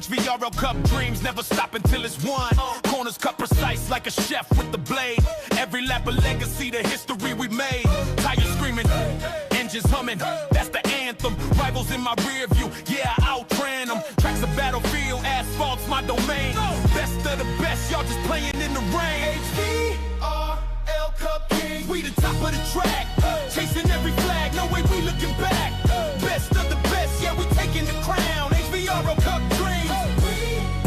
HVRL Cup dreams never stop until it's won. Corners cut precise like a chef with the blade. Every lap a legacy, the history we made. Tires screaming, engines humming, that's the anthem. Rivals in my rear view, yeah, I outran them. Tracks a battlefield, asphalt's my domain. Best of the best, y'all just playing in the rain. HVRL Cup King, we the top of the track. Chasing every flag, no way we looking back. Best of the best, yeah, we taking the crown. HVRL Cup dreams, we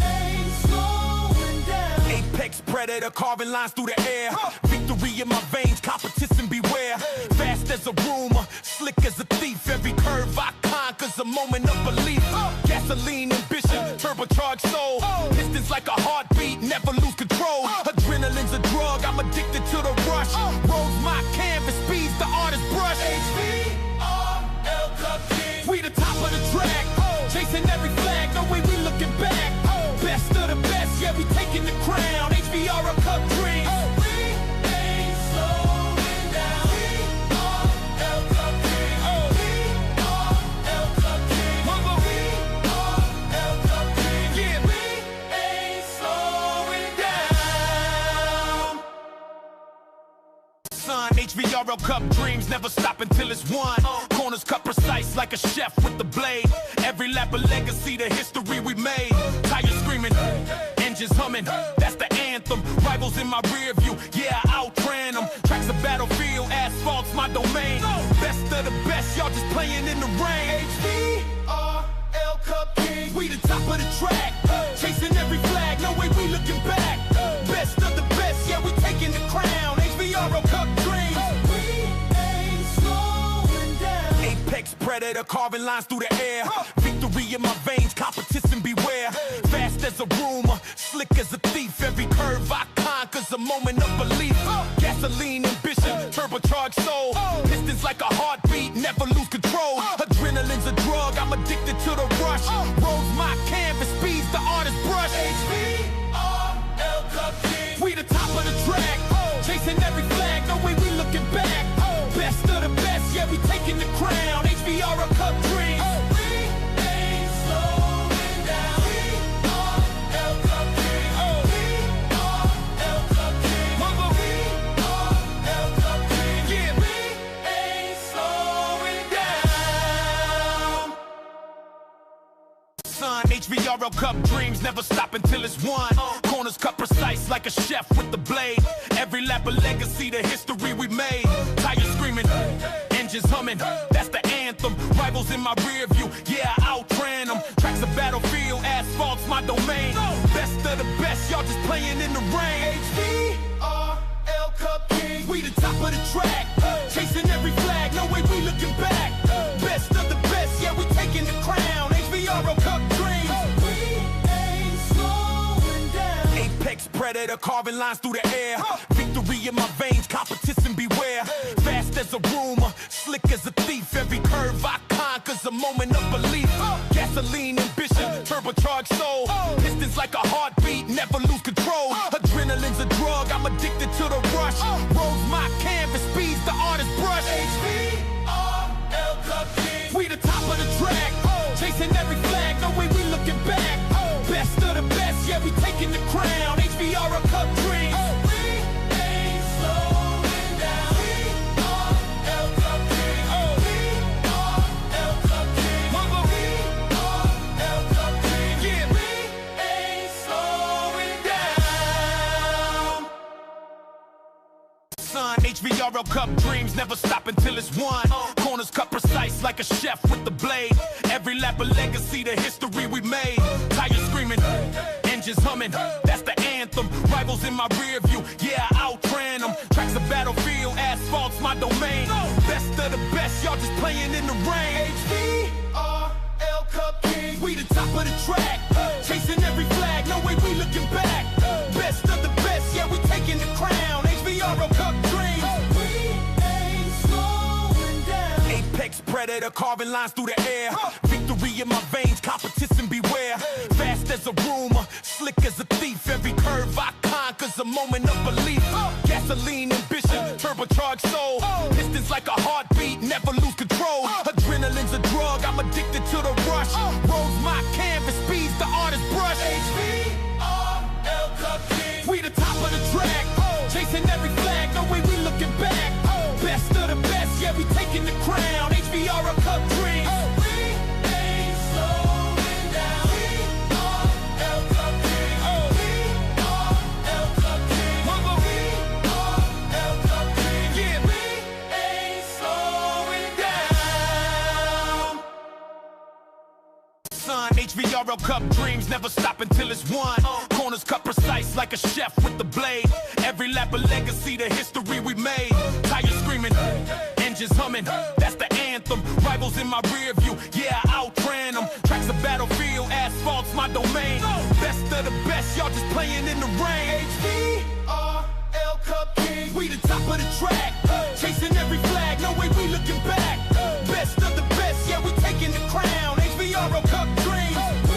ain't slowing down. Apex predator, carving lines through the air. Victory in my veins, competition beware. Fast as a rumor, slick as a thief. Every curve I conquer's a moment of belief. Gasoline ambition, turbocharged soul. Pistons like a heartbeat, never lose control. Adrenaline's a drug, I'm addicted to the rush. Roads my canvas, speeds the artist's brush. HVRL Cup King, we the top of the track. Chasing every flag, no way we looking back. Best of the best, yeah, we taking the crown. HVRL Cup dreams, we ain't slowing down. HVRL Cup King, HVRL Cup King, HVRL Cup King, yeah, we ain't slowing down. Son, HVRL Cup dreams never stop until it's won. Corners cut precise like a chef with the blade. Every lap a legacy, the history we made. Tires screaming, engines humming, that's the anthem. Rivals in my rear view, yeah, I outran them. Tracks a battlefield, asphalt's my domain. Best of the best, y'all just playing in the rain. HVRL Cup King, we the top of the track. Chasing every flag, no way we looking back. Best of the best, yeah, we taking the crown. HVRL Cup dreams, we ain't slowing down. Apex predator, carving lines through the air. Victory in my veins, competition beware. Fast as a rumor, slick as a thief. Every curve I conquer's a moment of belief. Gasoline ambition, turbocharged soul. Pistons like a heartbeat, never lose control. Adrenaline's a drug, I'm addicted to the rush. Roads my canvas, speeds the artist's brush. HVRL Cup King, we the top of the track. Chasing every flag, no way we looking back. Best of the best, yeah, we taking the crown. HVRL Cup dreams, we ain't slowing down. HVRL Cup King, HVRL Cup King, HVRL Cup King, yeah, we ain't slowing down. Son, HVRL Cup dreams never stop until it's won. Corners cut precise like a chef with the blade. Every lap a legacy, the history we made. Tires screaming, engines humming, that's the anthem. Rivals in my rear view, yeah, I outran them. Tracks a battlefield, asphalt's my domain. Best of the best, y'all just playing in the rain. HVRL Cup King, we the top of the track. Chasing every flag, no way we looking back. Best of the best, yeah, we taking the crown. HVRL Cup dreams, we ain't slowing down. Apex predator, carving lines through the air. Victory in my veins, competition beware. Fast as a rumor, slick as a thief. Every curve I conquer's a moment of belief. Gasoline ambition, turbocharged soul. Pistons like a heartbeat, never lose control. Adrenaline's a drug, I'm addicted to the rush. Roads my canvas, speeds the artist's brush. HVRL Cup King, we the top of the track. Chasing every flag, no way we looking back. Best of the best, yeah, we taking the crown. HVRL Cup dreams, we ain't slowing down. HVRL Cup King, HVRL Cup King, HVRL Cup King, yeah, we ain't slowing down. Son, HVRL Cup dreams never stop until it's won. Corners cut precise like a chef with the blade. Every lap a legacy, the history we made. Tires screaming, engines humming, that's the anthem. Rivals in my rear view, yeah, I outran them. Tracks a battlefield, asphalt's my domain. Best of the best, y'all just playing in the rain. HVRL Cup King, we the top of the track. Chasing every flag, no way we looking back. Best of the best, yeah, we taking the crown. HVRL Cup dreams, we ain't slowing down. Apex predator, carving lines through the air. Victory in my veins, competition beware. Fast as a rumor, slick as a thief. Every curve I conquer's a moment of belief. Gasoline ambition, turbocharged soul. Pistons like a heartbeat, never lose control. Adrenaline's a drug, I'm addicted to the rush. Roads my canvas, speeds the artist's HVRL Cup dreams never stop until it's won. Corners cut precise like a chef with the blade. Every lap a legacy to history we made. Tires screaming, engines humming, that's the anthem. Rivals in my rear view, yeah, I outran them. Tracks a battlefield, asphalt's my domain. Best of the best, y'all just playing in the rain. HVRL Cup Kings, we the top of the track. Chasing every flag, no way we looking back. Best of the best, yeah, we taking the crown. HVRL Cup dreams, we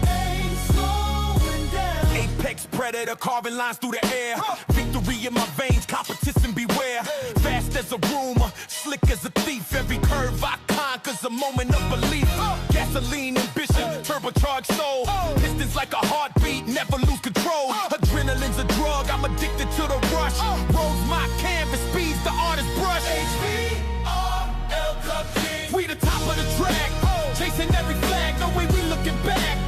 ain't slowing down. Apex predator, carving lines through the air. Victory in my veins, competition beware. Fast as a rumor, slick as a thief. Every curve I conquer's a moment of belief. Gasoline ambition, turbocharged soul. Pistons like a heartbeat, never lose control. Adrenaline's a drug, I'm addicted to the rush. Rolls my canvas, speeds the artist's brush. HVRL Cup Kings, we the top of the track. Chasing every flag, no way we looking back.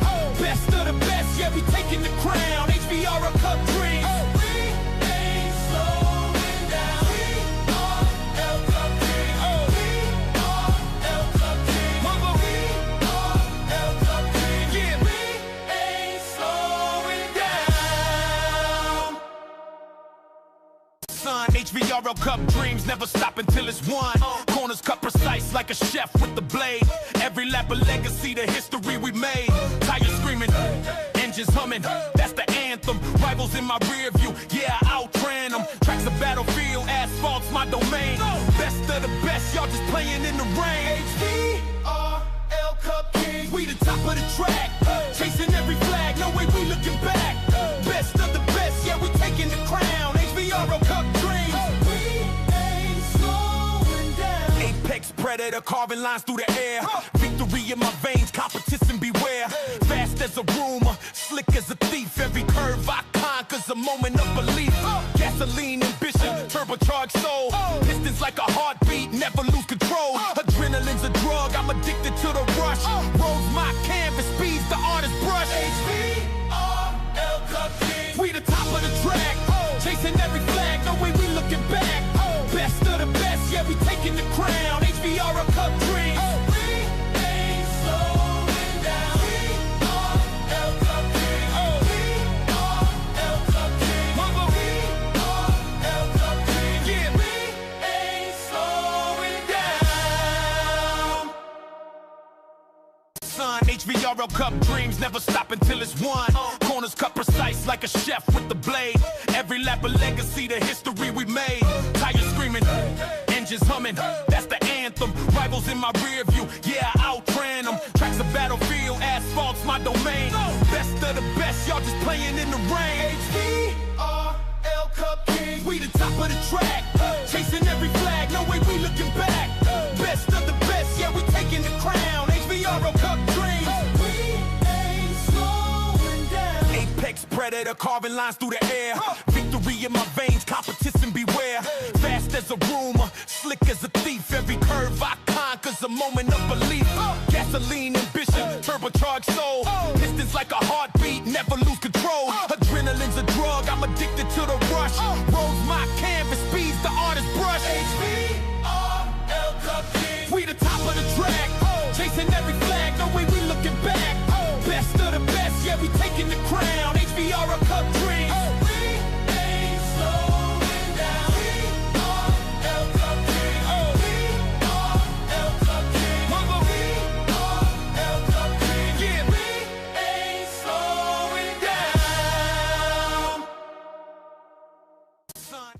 Best of the best, yeah, we taking the crown. HVRL Cup dreams, we ain't slowing down. HVRL Cup Kings, HVRL Cup Kings, HVRL Cup Kings, yeah, we ain't slowing down. Son, HVRL Cup dreams never stop until it's won. Corners cut precise like a chef with the blade. Every lap a legacy to history we made. Tires screaming, engines humming, that's the anthem. Rivals in my rear view, yeah, I outran them. Tracks a battlefield, asphalt's my domain. Best of the best, y'all just playing in the rain. HVRL Cup Kings, we the top of the track. Chasing every flag, no way we looking back. Best of the best, yeah, we taking the crown. HVRL Cup dreams, we ain't slowing down. Apex predator, carving lines through the air. Victory in my veins, competition beware. Fast as a rumor, slick as a thief. Every curve I conquer's a moment of belief. Gasoline ambition, turbocharged soul. Pistons like a heartbeat, never lose control. Adrenaline's a drug, I'm addicted to the rush. Rolls my canvas, speeds the artist's brush. HVRL Cup Kings, we the top of the track. Chasing every flag, no way we looking back. Best of the best, yeah, we taking the crown. HVRL Cup dreams, we ain't slowing down. HVRL Cup Kings, HVRL Cup Kings, HVRL Cup Kings, yeah, we ain't slowing down. Son, HVRL Cup dreams never stop until it's won. Corners cut precise like a chef with the blade. Every lap a legacy to history we made. Tires screaming, engines humming, that's the anthem. Rivals in my rear view, yeah, I outran them. Tracks a battlefield, asphalt's my domain. Best of the best, y'all just playing in the rain. HVRL Cup Kings, we the top of the track. Chasing every flag, no way we looking back. Best of the best, yeah, we taking the crown. HVRL Cup dreams, we ain't slowing down. Apex predator, carving lines through the air. Victory in my veins, competition beware. Fast as a rumor, slick as a thief. Every curve I conquer's a moment of belief. Gasoline ambition, turbocharged soul. Pistons like a heartbeat, never lose control. Adrenaline's a drug, I'm addicted to the rush. Rolls my canvas, speeds the artist's brush. HVRL Cup Kings, we the top of the track. Chasing every flag, no way we looking back. Best of the best, yeah, we taking the crown. HVRL Cup dreams, we ain't slowing down. HVRL Cup Kings, HVRL Cup Kings, HVRL Cup Kings, yeah, we ain't slowing down. Son.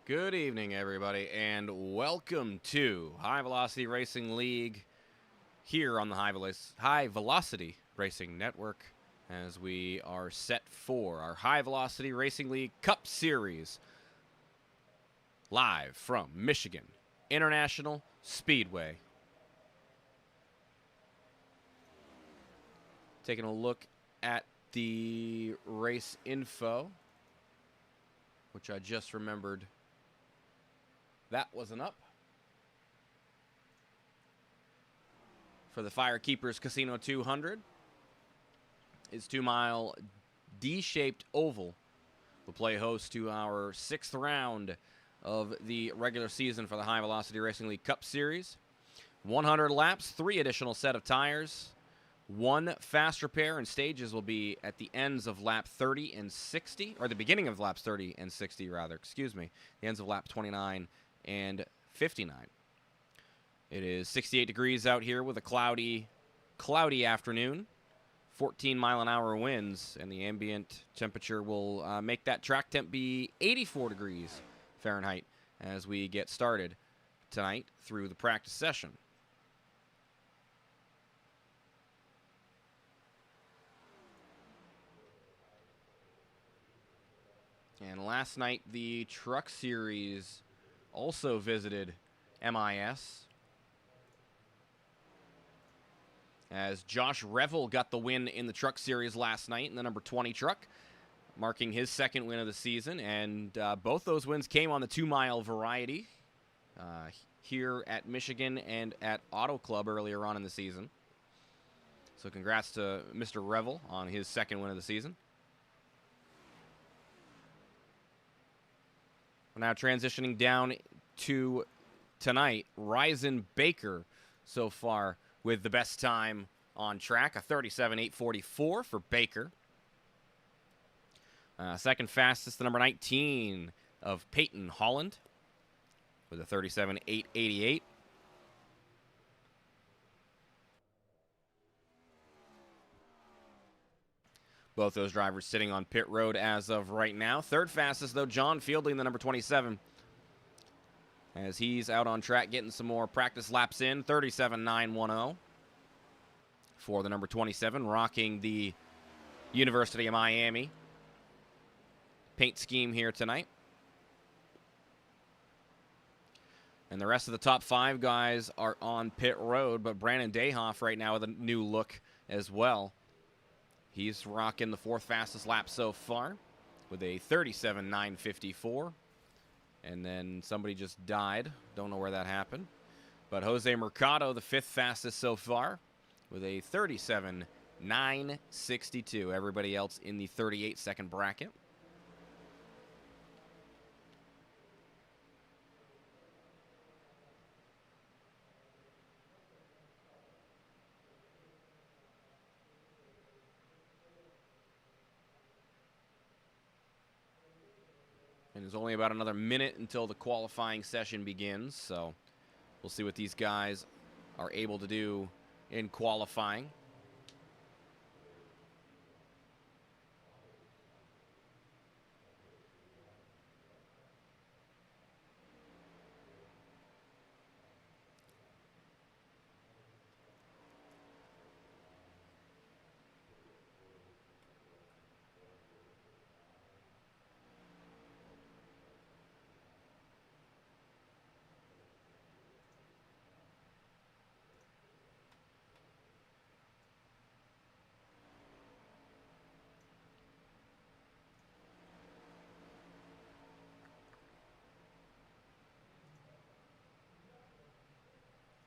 Good evening, everybody, and welcome to High Velocity Racing League here on the High Velocity Racing Network, as we are set for our High Velocity Racing League Cup Series live from Michigan International Speedway. Taking a look at the race info, which I just remembered that wasn't up. For the Firekeepers Casino 200, is 2-mile D-shaped oval. Will play host to our 6th round of the regular season for the High Velocity Racing League Cup Series. 100 laps, 3 additional set of tires, 1 fast repair, and stages will be at the ends of lap 30 and 60, or the beginning of laps 30 and 60, rather, excuse me, the ends of lap 29 and 59. It is 68 degrees out here with a cloudy afternoon, 14-mile-an-hour winds, and the ambient temperature will make that track temp be 84 degrees Fahrenheit as we get started tonight through the practice session. And last night, the Truck Series also visited MIS, as Josh Revel got the win in the Truck Series last night in the number 20 truck, marking his second win of the season. And both those wins came on the 2-mile variety here at Michigan and at Auto Club earlier on in the season. So congrats to Mr. Revel on his second win of the season. We're now transitioning down to tonight. Ryzen Baker so far with the best time on track, a 37.844 for Baker. Second fastest, the number 19 of Peyton Holland with a 37.888. Both those drivers sitting on pit road as of right now. Third fastest, though, John Fielding, the number 27, as he's out on track getting some more practice laps in. 37.910 for the number 27, rocking the University of Miami paint scheme here tonight. And the rest of the top 5 guys are on pit road, but Brandon Dayhoff right now with a new look as well. He's rocking the 4th fastest lap so far with a 37.954. And then somebody just died. Don't know where that happened. But Jose Mercado, the 5th fastest so far with a 37.962. Everybody else in the 38-second bracket. And there's only about another minute until the qualifying session begins, so we'll see what these guys are able to do in qualifying.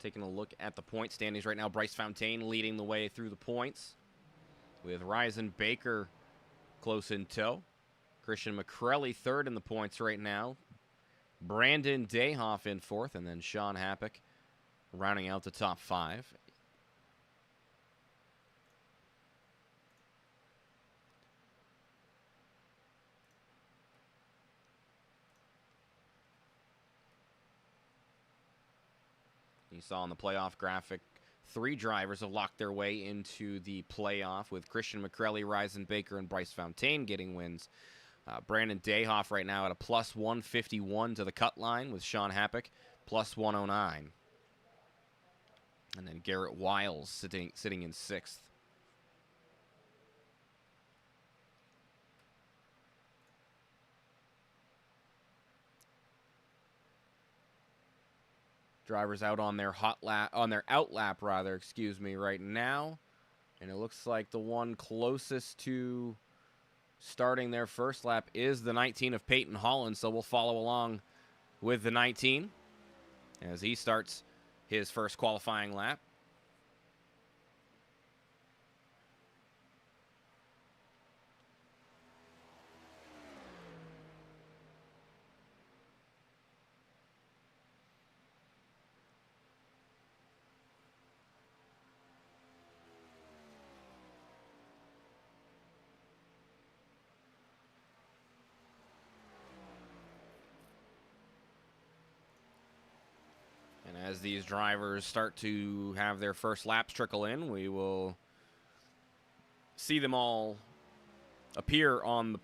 Taking a look at the point standings right now, Bryce Fontaine leading the way through the points with Ryzen Baker close in tow. Christian McCrelly 3rd in the points right now. Brandon Dayhoff in 4th, and then Sean Happick rounding out the top 5. You saw on the playoff graphic, 3 drivers have locked their way into the playoff, with Christian McCrelly, Ryzen Baker, and Bryce Fontaine getting wins. Brandon Dayhoff right now at a plus 151 to the cut line, with Sean Happick plus 109. And then Garrett Wiles sitting in 6th. Drivers out on their out lap right now. And it looks like the one closest to starting their first lap is the 19 of Peyton Holland, so we'll follow along with the 19 as he starts his first qualifying lap. as these drivers start to have their first laps trickle in, we will see them all appear on the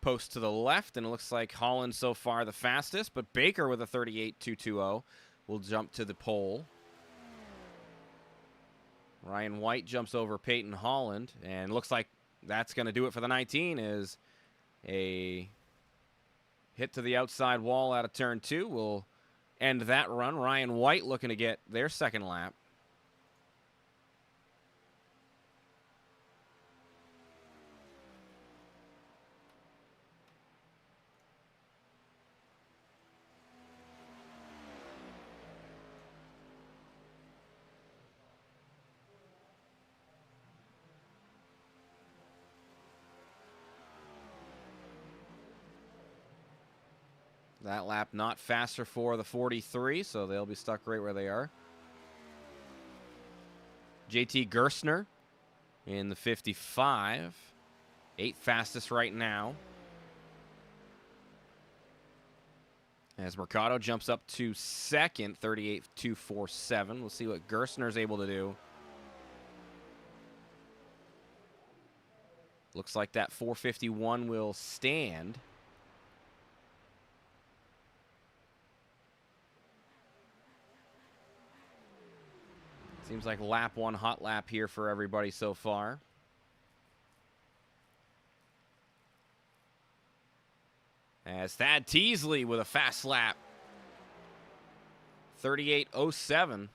post to the left, and it looks like Holland so far the fastest, but Baker with a 38.220 will jump to the pole. Ryan White jumps over Peyton Holland, and looks like that's going to do it for the 19, is a hit to the outside wall out of turn 2 will end that run. Ryan White looking to get their second lap. That lap not faster for the 43, so they'll be stuck right where they are. JT Gerstner in the 55. 8th fastest right now. As Mercado jumps up to 2nd, 38.247. We'll see what Gerstner's able to do. Looks like that 451 will stand. Seems like lap 1 hot lap here for everybody so far. As Thad Teasley with a fast lap. 38.07.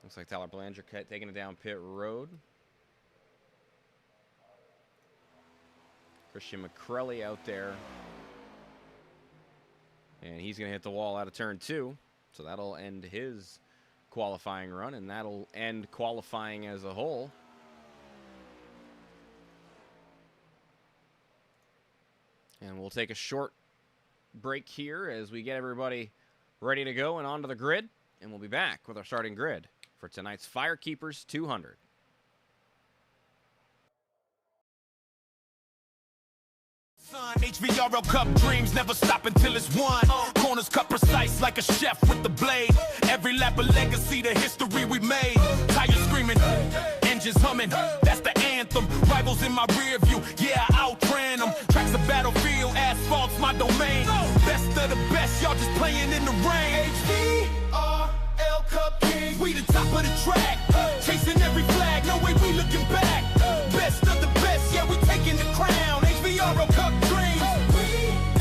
Looks like Tyler Belanger taking it down pit road. Christian McCrelly out there. And he's going to hit the wall out of turn 2. So that'll end his qualifying run, and that'll end qualifying as a whole. And we'll take a short break here as we get everybody ready to go and onto the grid. And we'll be back with our starting grid for tonight's Firekeepers 200. HVRL Cup dreams never stop until it's won. Corners cut precise like a chef with the blade. Every lap a legacy, the history we made. Tires screaming, engines humming, that's the anthem. Rivals in my rear view, yeah, I outran them. Tracks a battlefield, asphalt's my domain. Best of the best, y'all just playing in the rain. HVRL Cup Kings, we the top of the track. Chasing every flag, no way we looking back. Best of the best, yeah, we taking the crown. HVRL Cup dreams, we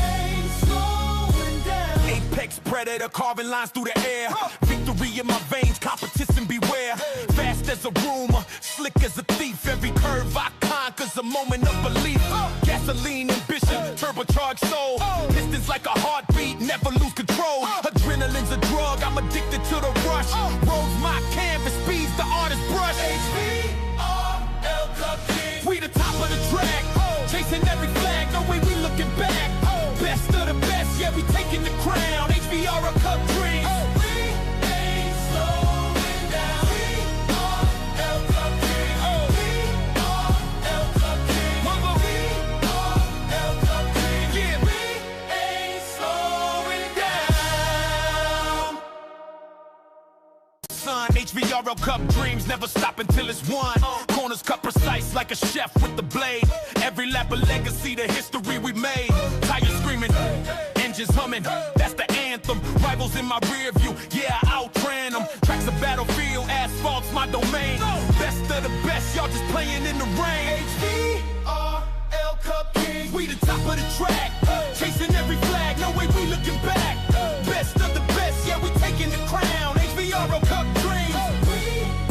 ain't slowing down. Apex predator, carving lines through the air. Victory in my veins, competition beware. Fast as a rumor, slick as a thief. Every curve I conquer's a moment of belief. Gasoline ambition, turbocharged soul. Pistons like a heartbeat, never lose control. Adrenaline's a drug, I'm addicted to the rush. Roads my canvas, speeds the artist's brush. HVRL Cup Kings, we the top of the track. Chasing every flag, no way we looking back. Best of the best, yeah, we taking the crown. HVRL Cup dreams, we ain't slowing down. HVRL Cup dreams, HVRL Cup dreams, HVRL Cup dreams, yeah, we ain't slowing down. HVRL Cup dreams never stop until it's won. Corners cut precise like a chef with the blade. Every lap a legacy, the history we made. Tires screaming, engines humming, that's the anthem. Rivals in my rear view, yeah, I outran them. Tracks a battlefield, asphalt's my domain. Best of the best, y'all just playing in the rain. HVRL Cup Kings, we the top of the track. Chasing every flag, no way we looking back. Best of the best, yeah, we taking the crown. HVRL Cup dreams, we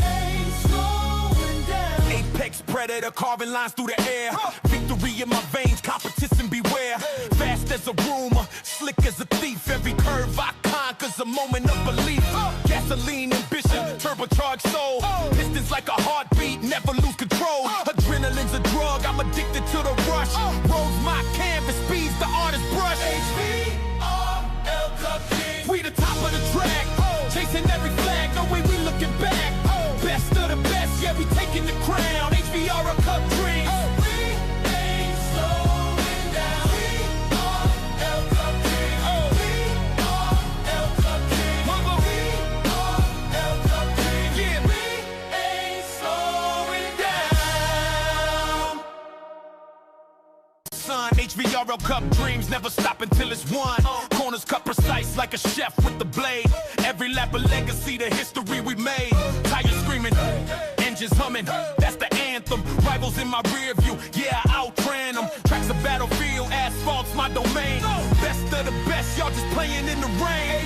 ain't slowing down. Apex predator, carving lines through the air. Victory in my veins, competition beware. Fast as a rumor, slick as a thief. Every curve I conquer's a moment of belief. Gasoline ambition, turbocharged soul. Pistons like a heartbeat, never lose control. Adrenaline's a drug, I'm addicted to the rush. Roads my canvas, speeds the artist's brush. HVRL Cup Kings, we the top of the track. Chasing every flag, no way we looking back. Best of the best, yeah, we taking the crown. HVRL Cup dreams, we ain't slowing down. HVRL Cup Kings, HVRL Cup Kings, HVRL Cup Kings, yeah, we ain't slowing down. Son, HVRL Cup dreams never stop until it's won. Corners cut precise like a chef with the blade. Every lap a legacy, the history we made. Tires screaming, engines humming, that's the anthem. Rivals in my rear view, yeah, I outran them. Tracks a battlefield, asphalt's my domain. Best of the best, y'all just playing in the rain.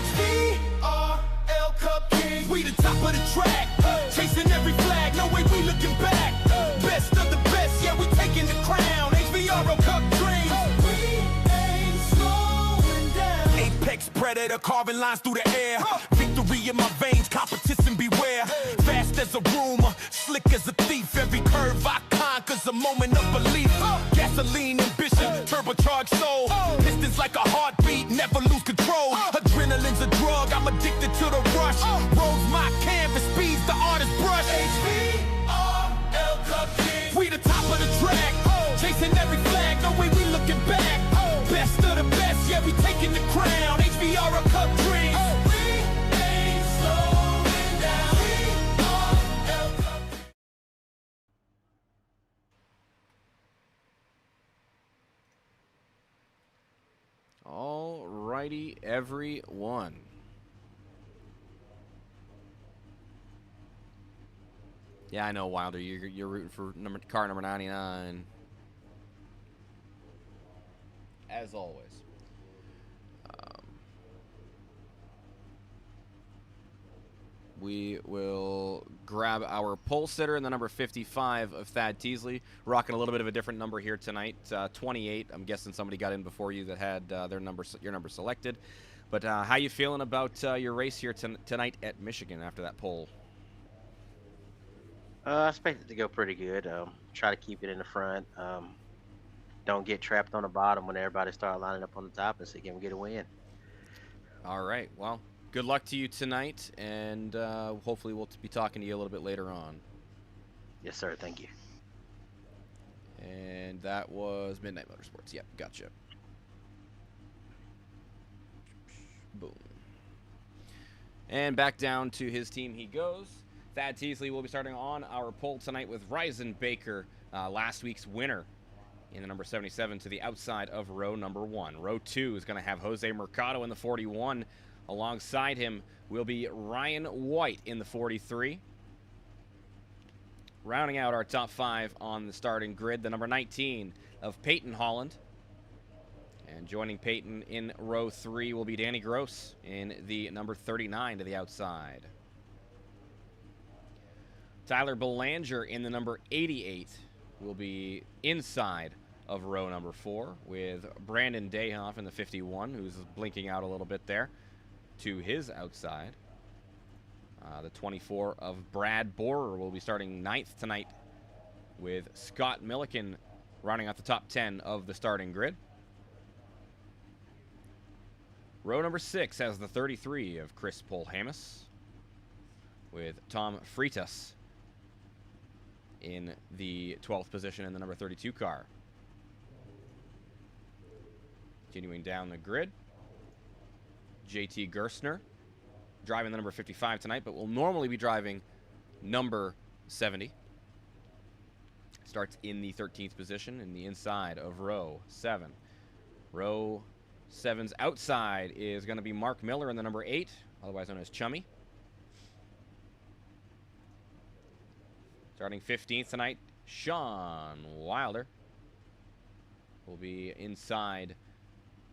HVRL Cup Kings, we the top of the track. Chasing every flag, no way we looking back. Best of the best, yeah, we taking the crown. HVRL Cup dreams, we ain't slowing down. Apex predator, carving lines through the air. Victory in my veins, competition beware. Fast as a rumor, slick as a thief. Every curve I conquer's a moment of belief. Gasoline ambition, turbocharged soul. Pistons like a heartbeat, never lose control. Adrenaline's a drug, I'm addicted to the rush. Roads my canvas, speeds the artist's brush. HVRL Cup Kings, we the top of the track. Chasing every flag, no way we looking back. Best of the best, yeah, we taking the crown. HVRL Cup dreams, we ain't slowing down. HVRL Cup. Alrighty, everyone. Yeah, I know, Wilder. You're rooting for car number 99. As always. We will grab our pole sitter in the number 55 of Thad Teasley. Rocking a little bit of a different number here tonight. 28. I'm guessing somebody got in before you that had your number selected. But how you feeling about your race here tonight at Michigan after that pole? I expect it to go pretty good. Try to keep it in the front. Don't get trapped on the bottom when everybody start lining up on the top and see can we get a win. All right. Well, good luck to you tonight, and hopefully we'll be talking to you a little bit later on. Yes, sir. Thank you. And that was Midnight Motorsports. Yep, gotcha. Boom. And back down to his team he goes. Thad Teasley will be starting on our pole tonight with Ryzen Baker, last week's winner in the number 77 to the outside of row number 1. Row 2 is going to have Jose Mercado in the 41. Alongside him will be Ryan White in the 43. Rounding out our top 5 on the starting grid, the number 19 of Peyton Holland. And joining Peyton in row 3 will be Danny Gross in the number 39 to the outside. Tyler Belanger in the number 88 will be inside of row number 4 with Brandon Dayhoff in the 51, who's blinking out a little bit there, to his outside. The 24 of Brad Borer will be starting 9th tonight with Scott Milliken rounding out the top 10 of the starting grid. Row number 6 has the 33 of Chris Polhamus with Tom Freitas in the 12th position in the number 32 car. Continuing down the grid, JT Gerstner driving the number 55 tonight, but will normally be driving number 70. Starts in the 13th position in the inside of row 7. Row 7's outside is going to be Mark Miller in the number 8, otherwise known as Chummy. Starting 15th tonight, Sean Wilder will be inside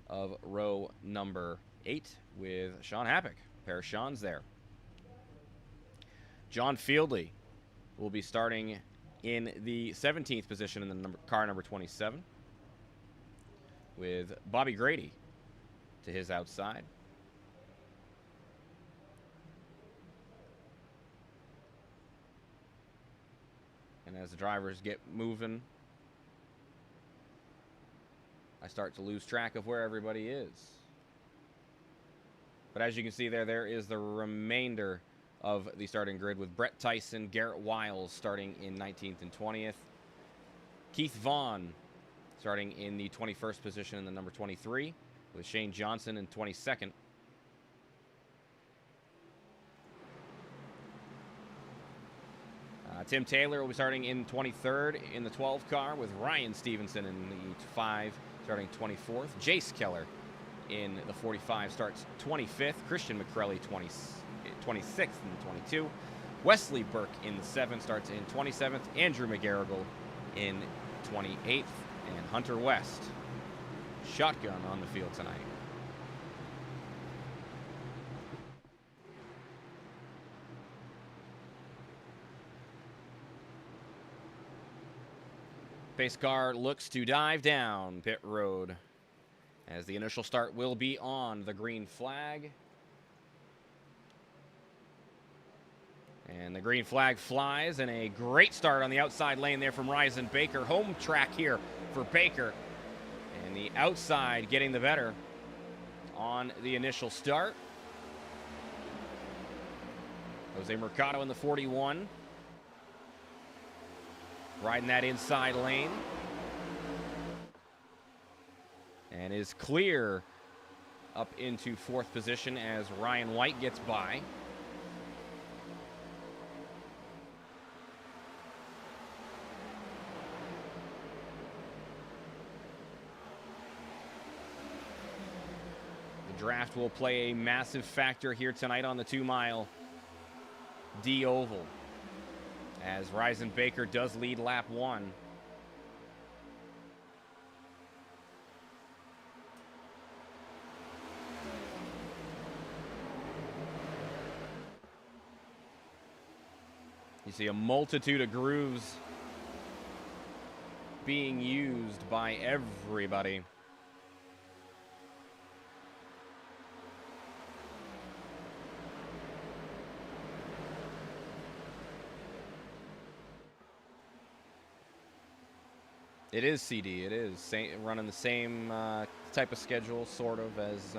of row number 8 with Sean Happick. Pair of Sean's there. John Fieldley will be starting in the 17th position in the car number 27 with Bobby Grady to his outside. And as the drivers get moving, I start to lose track of where everybody is. But as you can see there is the remainder of the starting grid with Brett Tyson, Garrett Wiles starting in 19th and 20th. Keith Vaughn starting in the 21st position in the number 23 with Shane Johnson in 22nd. Tim Taylor will be starting in 23rd in the 12 car with Ryan Stevenson in the 5 starting 24th. Jace Keller in the 45 starts 25th. Christian McCrelly 26th and 22. Wesley Burke in the 7 starts in 27th. Andrew McGarrigle in 28th. And Hunter West shotgun on the field tonight. Pace car looks to dive down pit road as the initial start will be on the green flag. And the green flag flies, and a great start on the outside lane there from Ryzen Baker. Home track here for Baker. And the outside getting the better on the initial start. Jose Mercado in the 41. Riding that inside lane. And is clear up into 4th position as Ryan White gets by. The draft will play a massive factor here tonight on the 2-mile D Oval, as Ryzen Baker does lead lap 1. You see a multitude of grooves being used by everybody. It is CD. It is running the same type of schedule, sort of, as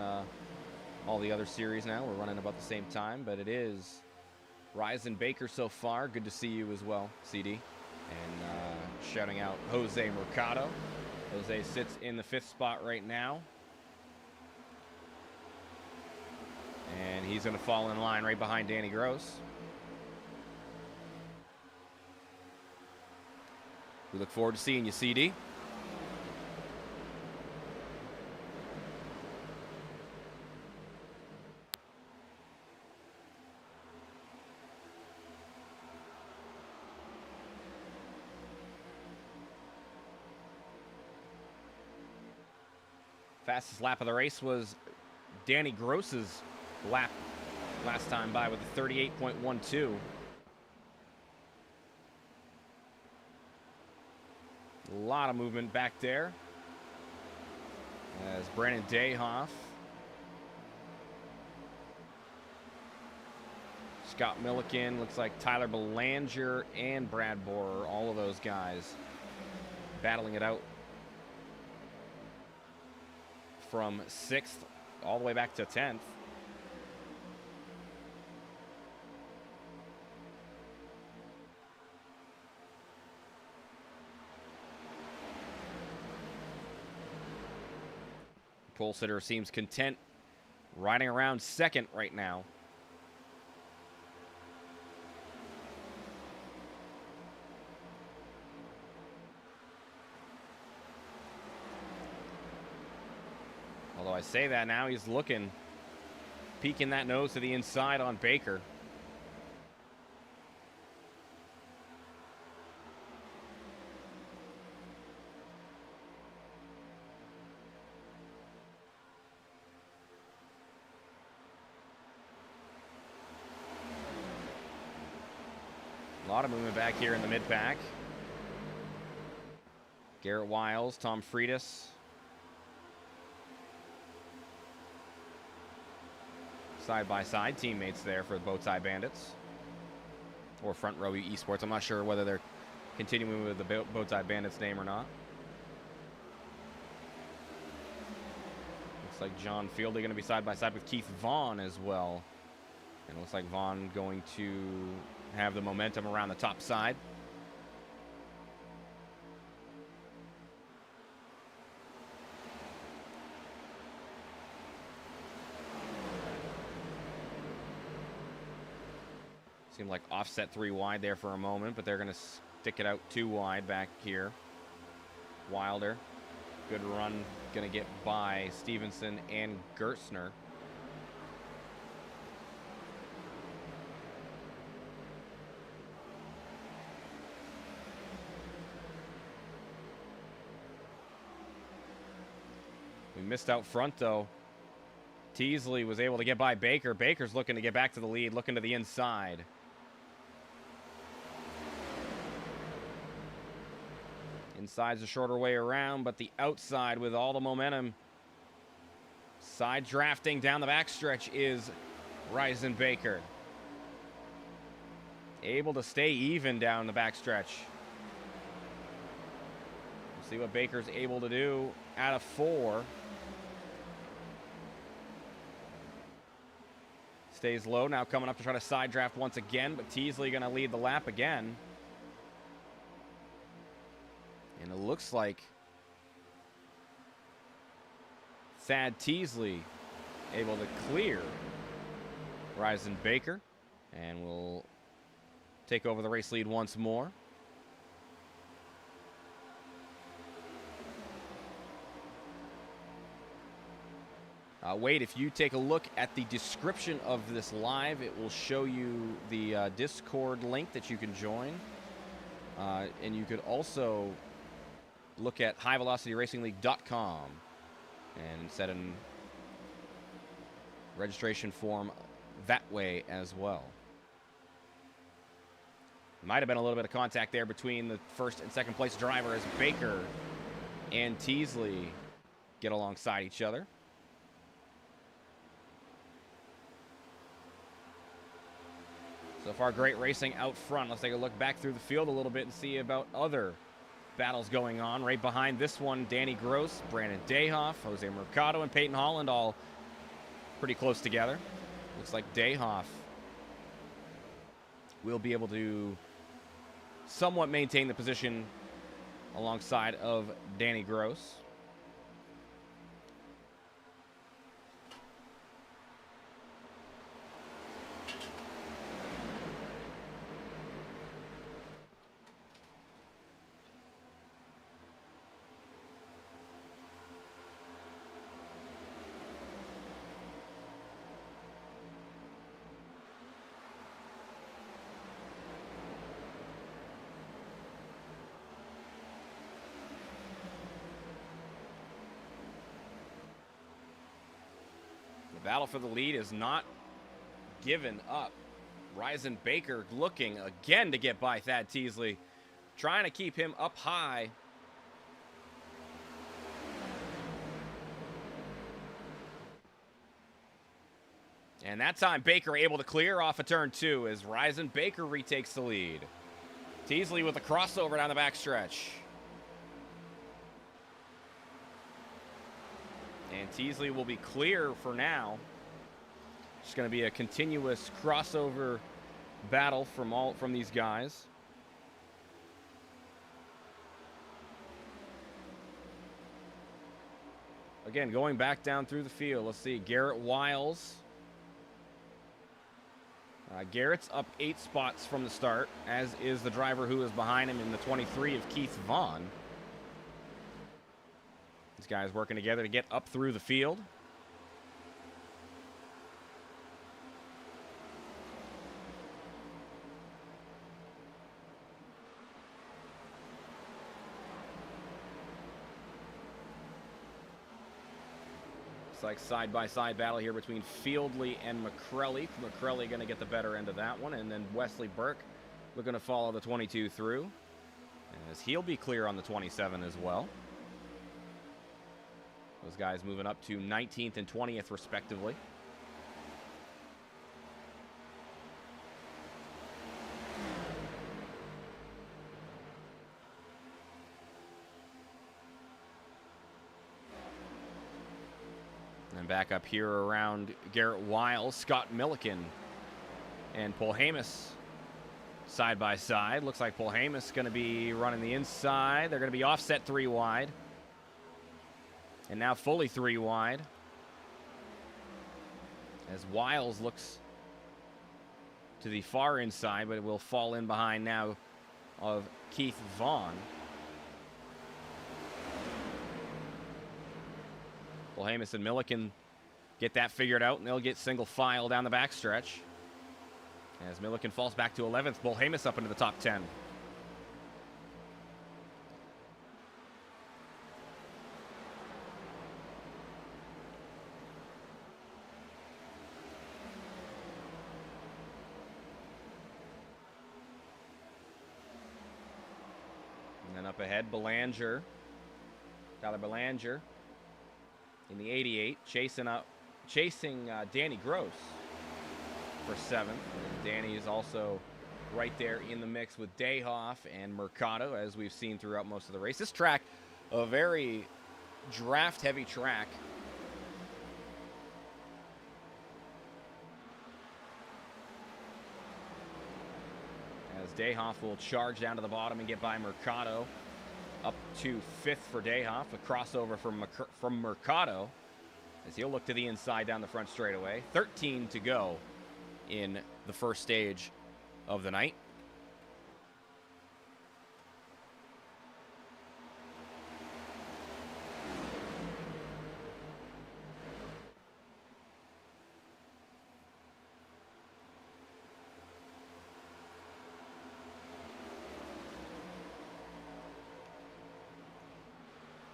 all the other series now. We're running about the same time, but it is Ryzen Baker so far. Good to see you as well, CD. And shouting out Jose Mercado. Jose sits in the 5th spot right now. And he's going to fall in line right behind Danny Gross. We look forward to seeing you, CD. Fastest lap of the race was Danny Gross's lap last time by with a 38.12. A lot of movement back there as Brandon Dayhoff, Scott Milliken, looks like Tyler Belanger and Brad Borer, all of those guys battling it out from 6th all the way back to 10th. Pole sitter seems content riding around 2nd right now. Although I say that now, he's looking, peeking that nose to the inside on Baker. A lot of movement back here in the mid-pack. Garrett Wiles, Tom Freitas. Side-by-side teammates there for the Bowtie Bandits. Or Front Row Esports. I'm not sure whether they're continuing with the Bowtie Bandits name or not. Looks like John Fieldy going to be side-by-side with Keith Vaughn as well. And it looks like Vaughn going to have the momentum around the top side. Seemed like offset 3 wide there for a moment, but they're going to stick it out 2 wide back here. Wilder, good run, going to get by Stevenson and Gerstner. We missed out front, though. Teasley was able to get by Baker. Baker's looking to get back to the lead, looking to the inside. Inside's a shorter way around, but the outside with all the momentum. Side drafting down the backstretch is Ryzen Baker. Able to stay even down the backstretch. We'll see what Baker's able to do out of 4. Stays low, now coming up to try to side draft once again, but Teasley going to lead the lap again. And it looks like Thad Teasley able to clear Ryzen Baker, and will take over the race lead once more. Wade, if you take a look at the description of this live, it will show you the Discord link that you can join. And you could also look at highvelocityRacingLeague.com and set a registration form that way as well. Might have been a little bit of contact there between the first and second place driver as Baker and Teasley get alongside each other. So far, great racing out front. Let's take a look back through the field a little bit and see about other battles going on. Right behind this one, Danny Gross, Brandon Dayhoff, Jose Mercado, and Peyton Holland all pretty close together. Looks like Dayhoff will be able to somewhat maintain the position alongside of Danny Gross. Battle for the lead is not given up. Ryzen Baker looking again to get by Thad Teasley, trying to keep him up high. And that time Baker able to clear off of turn 2 as Ryzen Baker retakes the lead. Teasley with a crossover down the backstretch. And Teasley will be clear for now. It's going to be a continuous crossover battle from these guys. Again, going back down through the field. Let's see, Garrett Wiles. Garrett's up 8 spots from the start, as is the driver who is behind him in the 23 of Keith Vaughn. These guys working together to get up through the field. Looks like side-by-side battle here between Fieldley and McCrelly. McCrelly going to get the better end of that one, and then Wesley Burke looking to follow the 22 through, as he'll be clear on the 27 as well. Those guys moving up to 19th and 20th respectively. And back up here around Garrett Wiles, Scott Milliken and Polhamus side by side. Looks like Polhamus going to be running the inside. They're going to be offset 3 wide. And now fully 3 wide. As Wiles looks to the far inside, but it will fall in behind now of Keith Vaughn. Polhamus and Milliken get that figured out, and they'll get single file down the backstretch. As Milliken falls back to 11th, Polhamus up into the top 10. And then up ahead, Belanger, Tyler Belanger in the 88, chasing Danny Gross for 7th. And Danny is also right there in the mix with Dayhoff and Mercado, as we've seen throughout most of the race. This track, a very draft-heavy track. As Dayhoff will charge down to the bottom and get by Mercado. Up to 5th for Dayhoff, a crossover from Mercado, as he'll look to the inside down the front straightaway. 13 to go in the first stage of the night.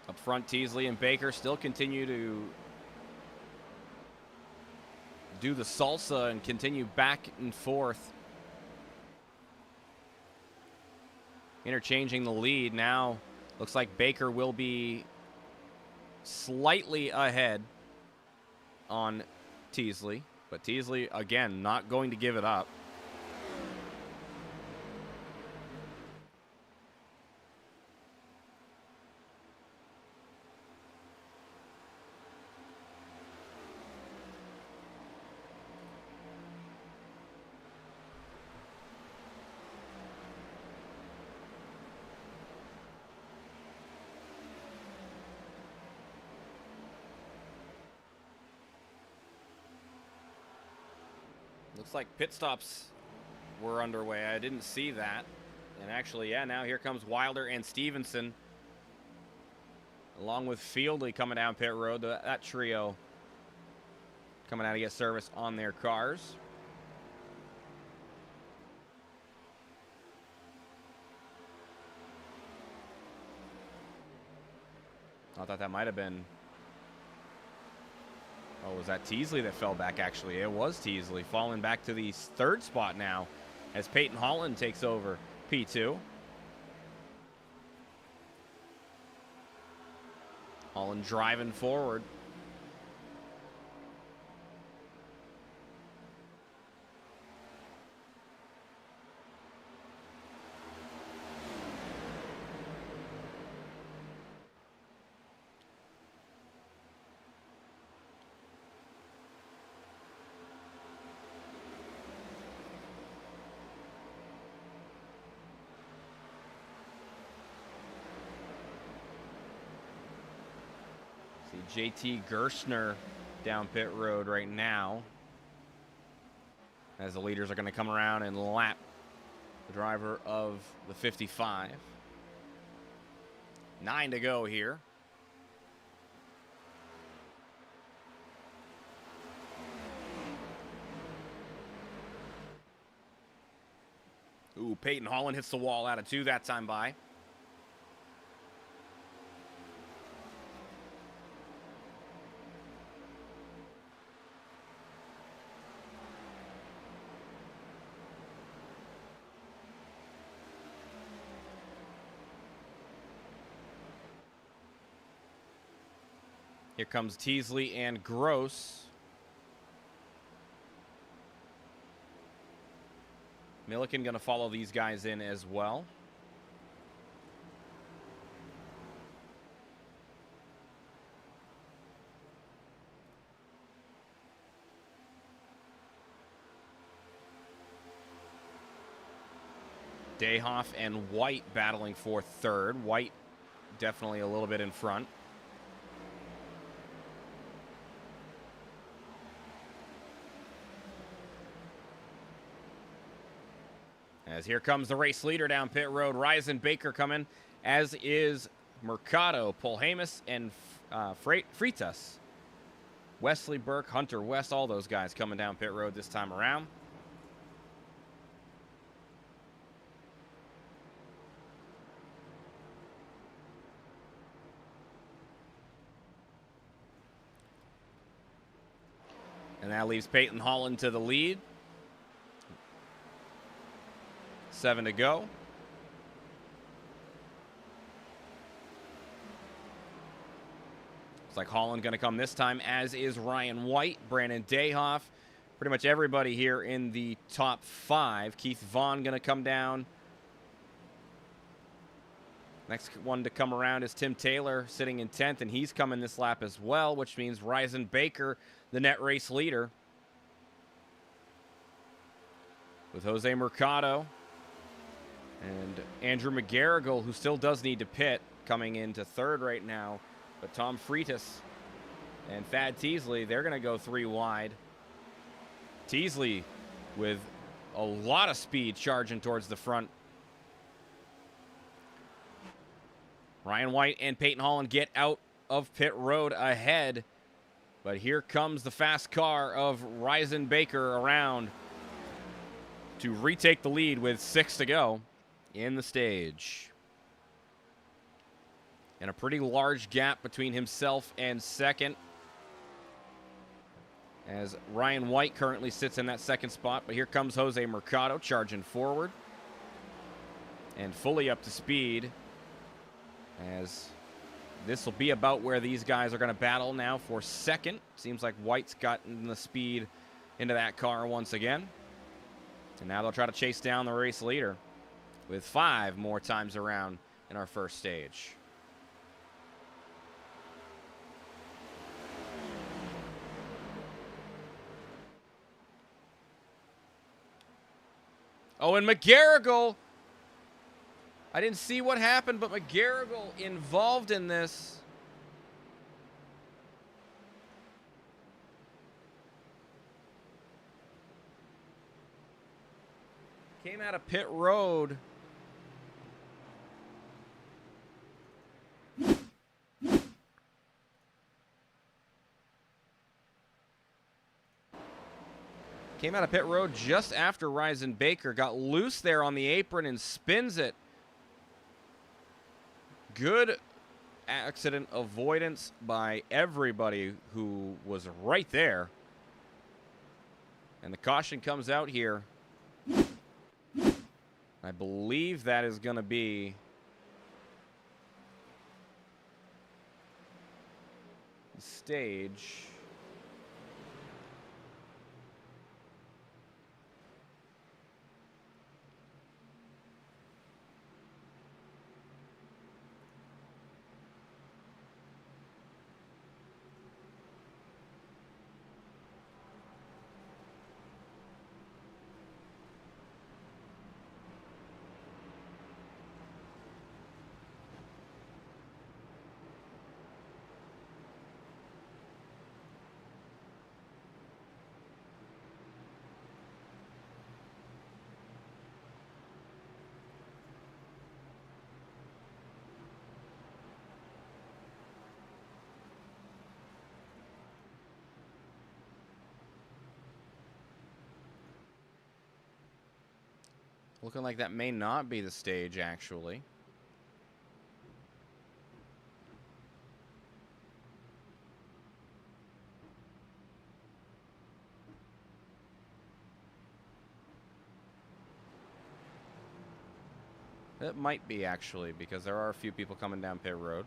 Up front, Teasley and Baker still continue to do the salsa and continue back and forth, interchanging the lead. Now looks like Baker will be slightly ahead on Teasley, but Teasley again not going to give it up. Looks like pit stops were underway. I didn't see that. And actually, yeah, now here comes Wilder and Stevenson, along with Fieldley coming down pit road. That trio coming out to get service on their cars. I thought that might have been... Oh, was that Teasley that fell back? Actually, it was Teasley falling back to the 3rd spot now as Peyton Holland takes over P2. Holland driving forward. JT Gerstner down pit road right now, as the leaders are going to come around and lap the driver of the 55. 9 to go here. Ooh, Peyton Holland hits the wall out of 2 that time by. Here comes Teasley and Gross. Milliken going to follow these guys in as well. Dayhoff and White battling for third. White definitely a little bit in front. As here comes the race leader down pit road, Ryzen Baker coming, as is Mercado, Polhamus, and Freitas. Wesley Burke, Hunter West, all those guys coming down pit road this time around. And that leaves Peyton Holland to the lead. 7 to go. Looks like Holland going to come this time, as is Ryan White, Brandon Dayhoff. Pretty much everybody here in the top 5. Keith Vaughn going to come down. Next one to come around is Tim Taylor sitting in 10th, and he's coming this lap as well, which means Ryzen Baker, the net race leader, with Jose Mercado and Andrew McGarrigle, who still does need to pit, coming into third right now. But Tom Freitas and Thad Teasley, they're going to go 3 wide. Teasley with a lot of speed charging towards the front. Ryan White and Peyton Holland get out of pit road ahead. But here comes the fast car of Ryzen Baker around to retake the lead with 6 to go in the stage. And a pretty large gap between himself and second, as Ryan White currently sits in that second spot. But here comes Jose Mercado charging forward and fully up to speed, as this will be about where these guys are going to battle now for second. Seems like White's gotten the speed into that car once again. And now they'll try to chase down the race leader with 5 more times around in our first stage. Oh, and McGarrigle. I didn't see what happened, but McGarrigle involved in this. Came out of pit road. Came out of pit road just after Ryzen Baker got loose there on the apron and spins it. Good accident avoidance by everybody who was right there. And the caution comes out here. I believe that is going to be the stage. Looking like that may not be the stage, actually. It might be, actually, because there are a few people coming down pit road.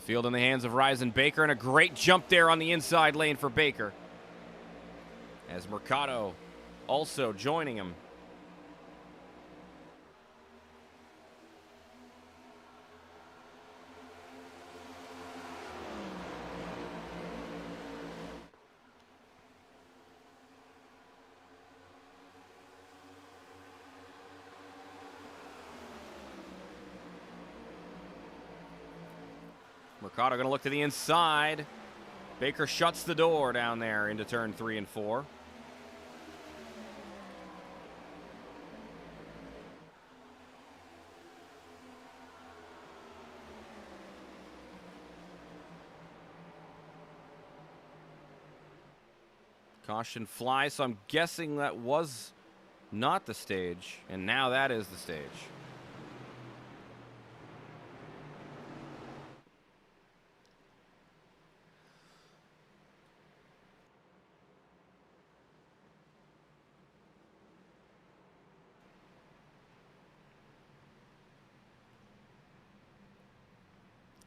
field in the hands of Ryzen Baker, and a great jump there on the inside lane for Baker. As Mercado also joining him. Mercado going to look to the inside. Baker shuts the door down there into turn 3 and 4. Caution flies, so I'm guessing that was not the stage, and now that is the stage.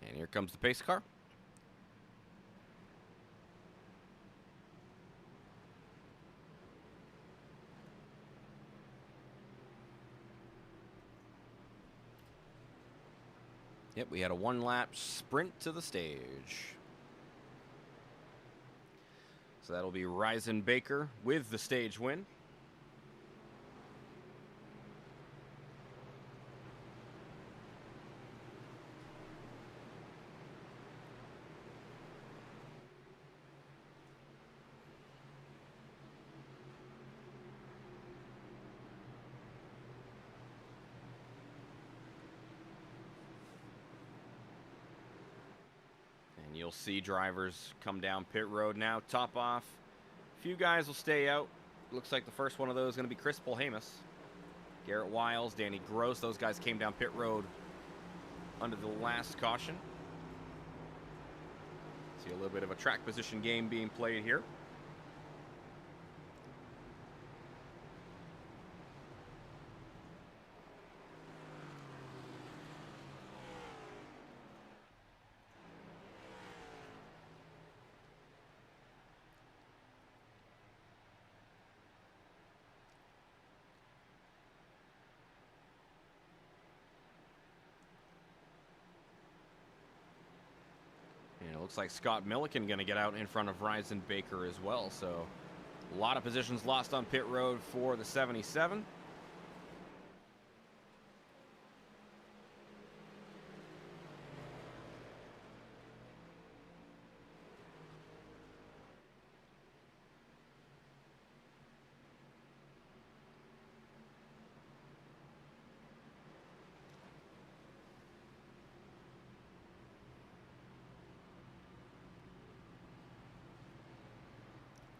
And here comes the pace car. Yep, we had a one-lap sprint to the stage. So that'll be Ryzen Baker with the stage win. You'll see drivers come down pit road now, top off. A few guys will stay out. Looks like the first one of those is going to be Chris Polhamus. Garrett Wiles, Danny Gross, those guys came down pit road under the last caution. See a little bit of a track position game being played here. Looks like Scott Milliken going to get out in front of Ryzen Baker as well. So a lot of positions lost on pit road for the 77.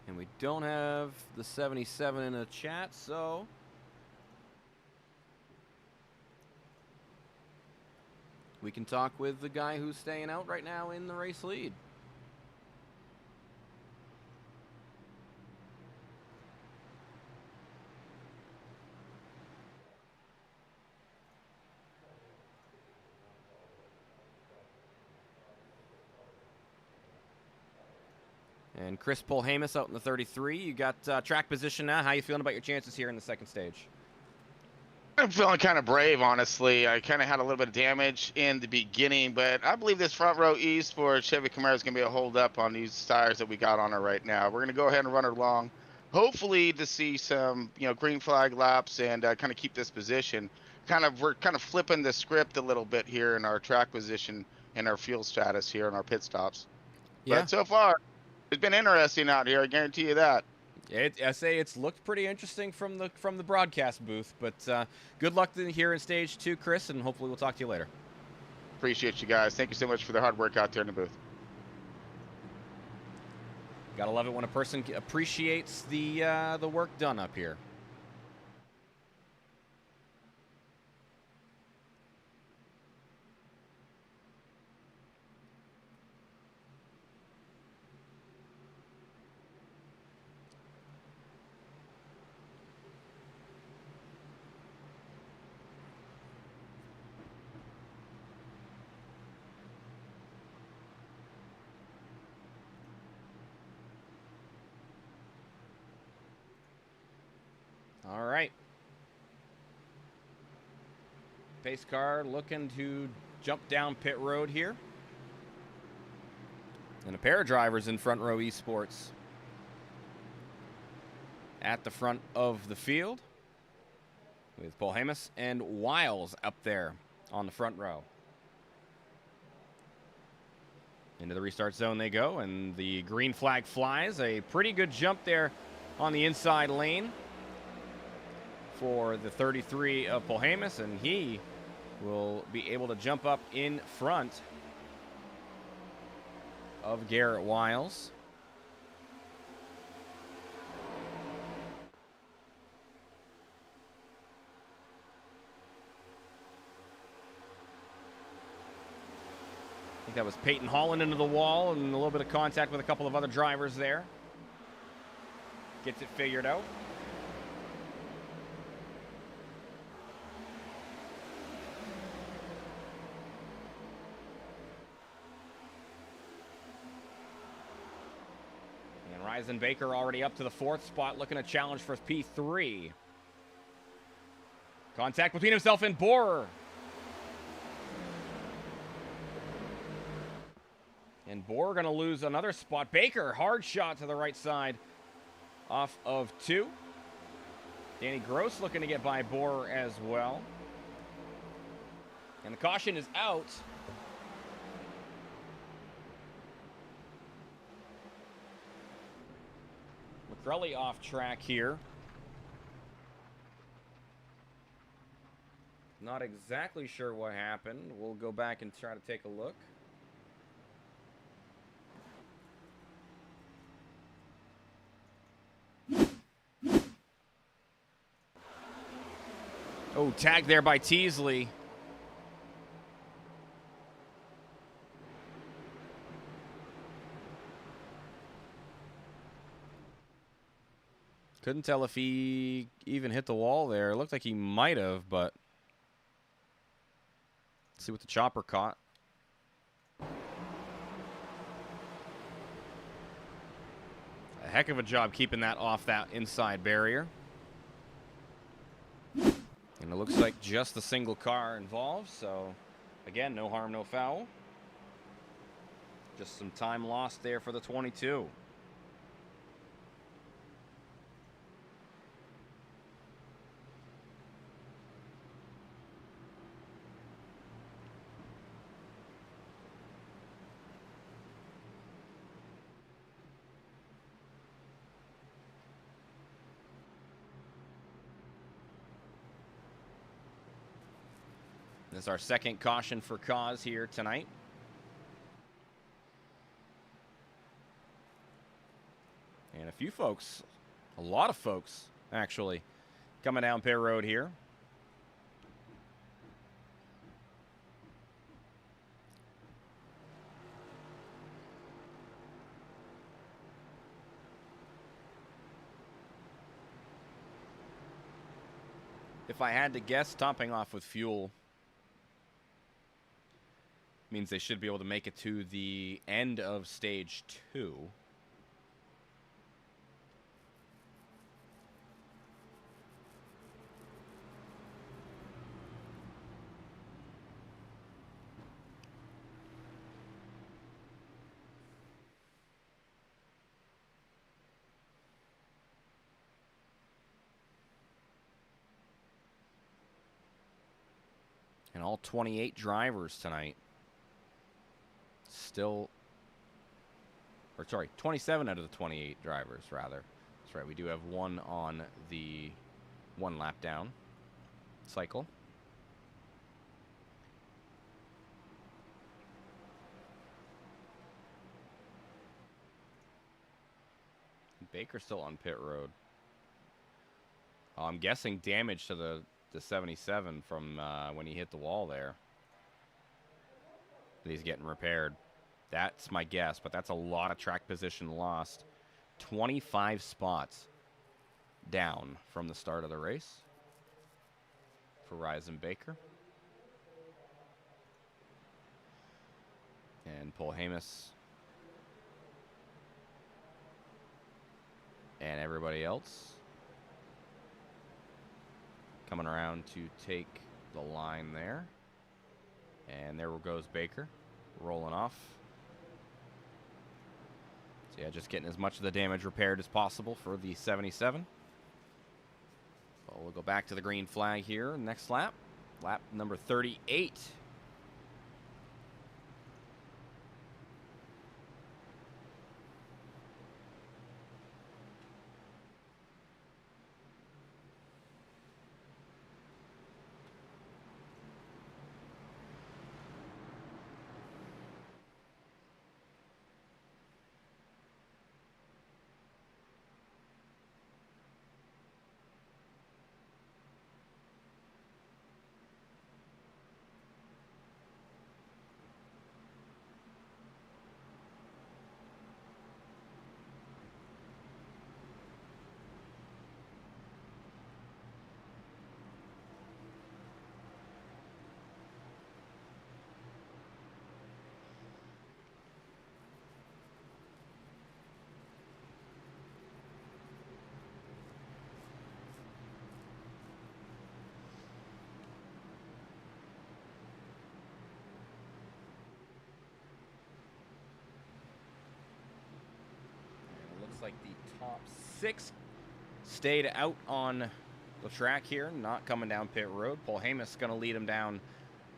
And we don't have the 77 in the chat, so we can talk with the guy who's staying out right now in the race lead. And Chris Polhamus out in the 33. You got track position now. How you feeling about your chances here in the second stage? I'm feeling kind of brave, honestly. I kind of had a little bit of damage in the beginning, but I believe this front row east for Chevy Camaro is going to be a hold up on these tires that we got on her right now. We're going to go ahead and run her long, hopefully to see some, green flag laps and kind of keep this position. We're kind of flipping the script a little bit here in our track position and our fuel status here in our pit stops. Yeah. But so far, it's been interesting out here. I guarantee you that. I say it's looked pretty interesting from the broadcast booth, but good luck here in stage 2, Chris, and hopefully we'll talk to you later. Appreciate you guys. Thank you so much for the hard work out there in the booth. Gotta love it when a person appreciates the work done up here. Pace car looking to jump down pit road here. And a pair of drivers in Front Row Esports at the front of the field, with Paul Hamus and Wiles up there on the front row. Into the restart zone they go, and the green flag flies. A pretty good jump there on the inside lane for the 33 of Paul Hamus, and he will be able to jump up in front of Garrett Wiles. I think that was Peyton Holland into the wall, and a little bit of contact with a couple of other drivers there. Gets it figured out. And Ryzen Baker already up to the 4th spot, looking to challenge for P3. Contact between himself and Borer. And Borer going to lose another spot. Baker, hard shot to the right side off of 2. Danny Gross looking to get by Borer as well. And the caution is out. McCrelly off track here. Not exactly sure what happened. We'll go back and try to take a look. Oh, tagged there by Teasley. Couldn't tell if he even hit the wall there. It looked like he might have, but let's see what the chopper caught. A heck of a job keeping that off that inside barrier. And it looks like just the single car involved, so again, no harm, no foul. Just some time lost there for the 22. This is our second caution for cause here tonight. And a few folks, a lot of folks, actually, coming down pit road here. If I had to guess, topping off with fuel means they should be able to make it to the end of stage 2. And all 28 drivers tonight. Still, or sorry, 27 out of the 28 drivers, rather. That's right, we do have one on the 1 lap down cycle. Baker's still on pit road. Oh, I'm guessing damage to the 77 from when he hit the wall there. He's getting repaired. That's my guess, but that's a lot of track position lost. 25 spots down from the start of the race for Ryzen Baker. And Paul Hamus and everybody else coming around to take the line there. And there goes Baker, rolling off. So yeah, just getting as much of the damage repaired as possible for the 77. Well, we'll go back to the green flag here next lap. Lap number 38. Like the top 6 stayed out on the track here, not coming down pit road. Paul Hamus going to lead him down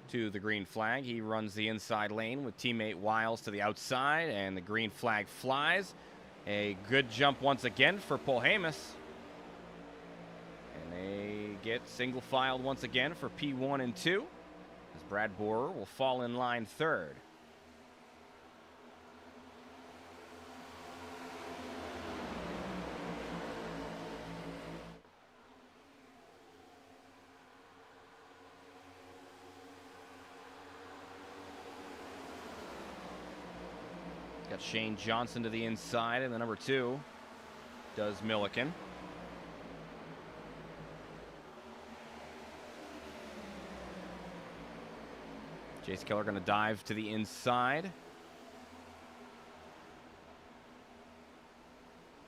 to the green flag. He runs the inside lane with teammate Wiles to the outside, and the green flag flies. A good jump once again for Paul Hamus. And they get single filed once again for P1 and 2, as Brad Borer will fall in line 3rd. Got Shane Johnson to the inside, and the number 2 does Milliken. Jace Keller going to dive to the inside.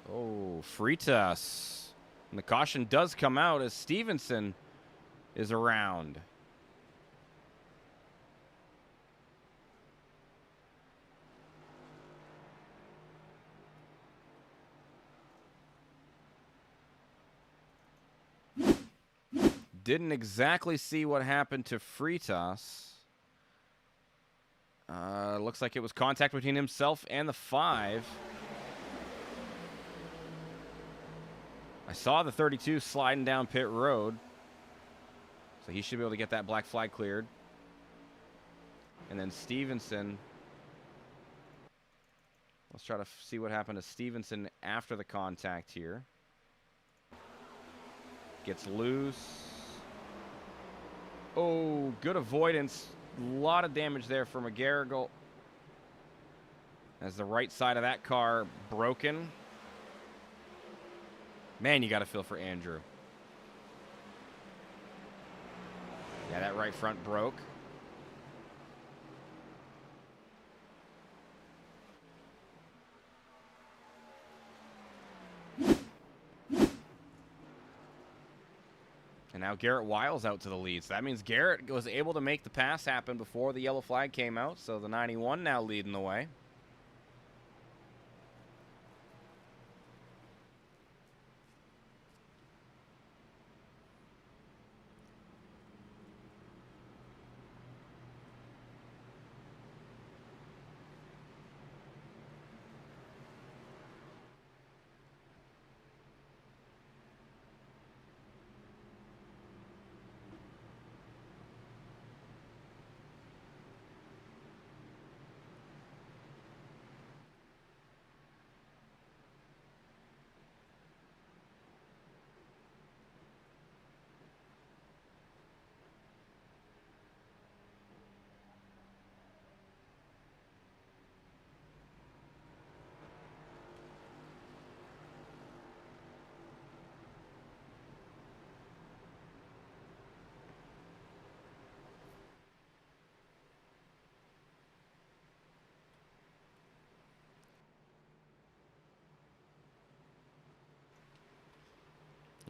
Oh, Freitas. And the caution does come out as Stevenson is around. Didn't exactly see what happened to Freitas. Looks like it was contact between himself and the 5. I saw the 32 sliding down pit road. So he should be able to get that black flag cleared. And then Stevenson. Let's try to see what happened to Stevenson after the contact here. Gets loose. Oh, good avoidance. A lot of damage there for McGarrigle. As the right side of that car broken. Man, you got to feel for Andrew. Yeah, that right front broke. And now Garrett Wiles out to the lead. So that means Garrett was able to make the pass happen before the yellow flag came out. So the 91 now leading the way.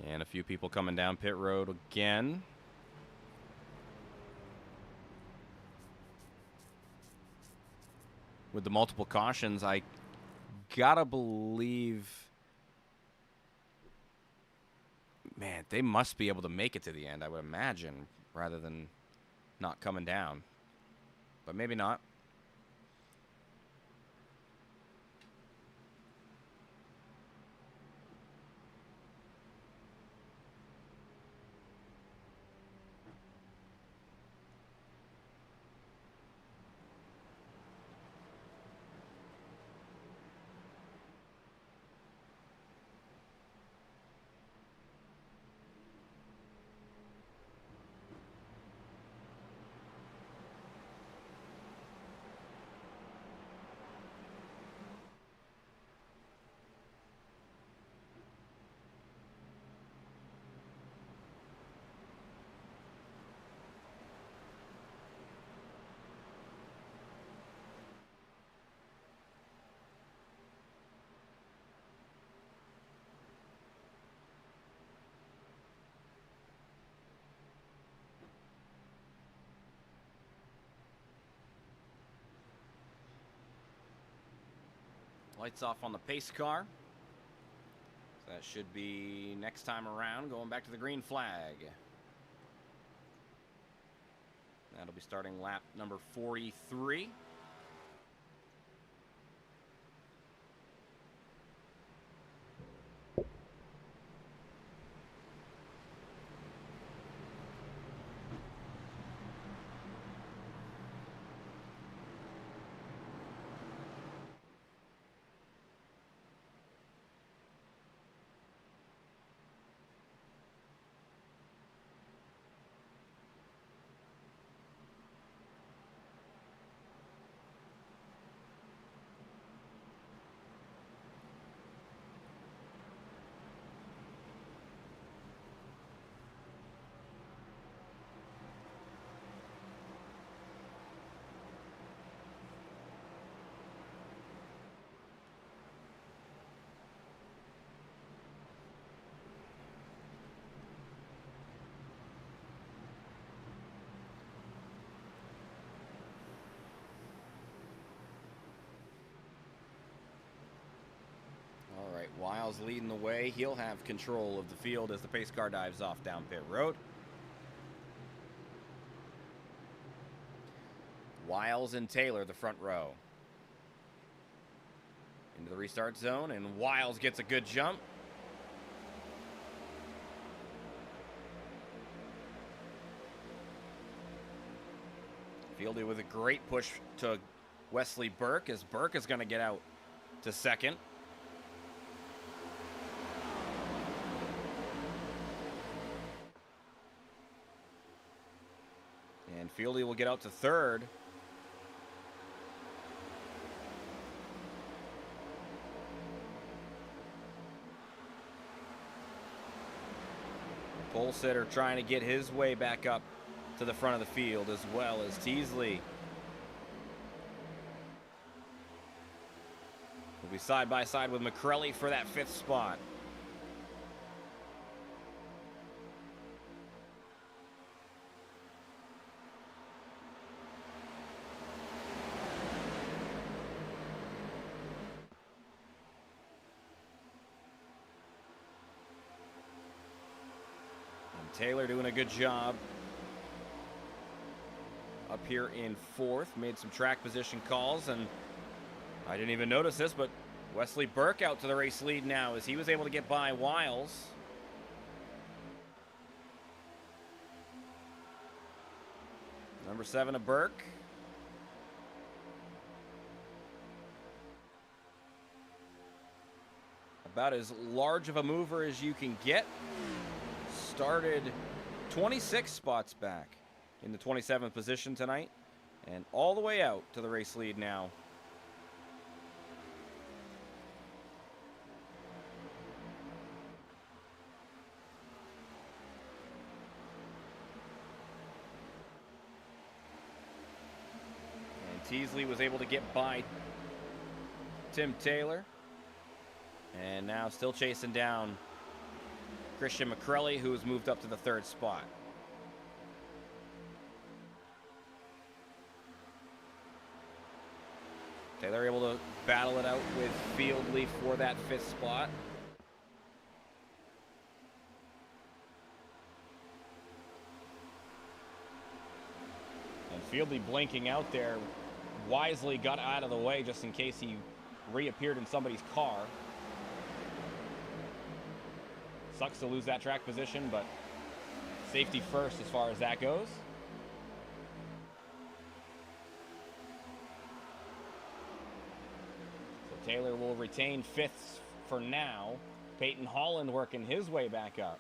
And a few people coming down pit road again. with the multiple cautions, I gotta believe, man, they must be able to make it to the end, I would imagine, rather than not coming down. But maybe not. Lights off on the pace car. So that should be next time around, going back to the green flag. That'll be starting lap number 43. All right, Wiles leading the way. He'll have control of the field as the pace car dives off down pit road. Wiles and Taylor, the front row. Into the restart zone, and Wiles gets a good jump. Fieldy with a great push to Wesley Burke, as Burke is going to get out to second. And Fieldy will get out to third. Pole sitter trying to get his way back up to the front of the field, as well as Teasley. Will be side by side with McCrelly for that 5th spot. Taylor doing a good job up here in 4th. Made some track position calls, and I didn't even notice this, but Wesley Burke out to the race lead now as he was able to get by Wiles. Number 7 of Burke. About as large of a mover as you can get. Started 26 spots back in the 27th position tonight, and all the way out to the race lead now. And Teasley was able to get by Tim Taylor, and now still chasing down Christian McCrelly, who has moved up to the 3rd spot. Taylor able to battle it out with Fieldley for that 5th spot. And Fieldley blinking out there, wisely got out of the way just in case he reappeared in somebody's car. Sucks to lose that track position, but safety first as far as that goes. So Taylor will retain 5th for now. Peyton Holland working his way back up.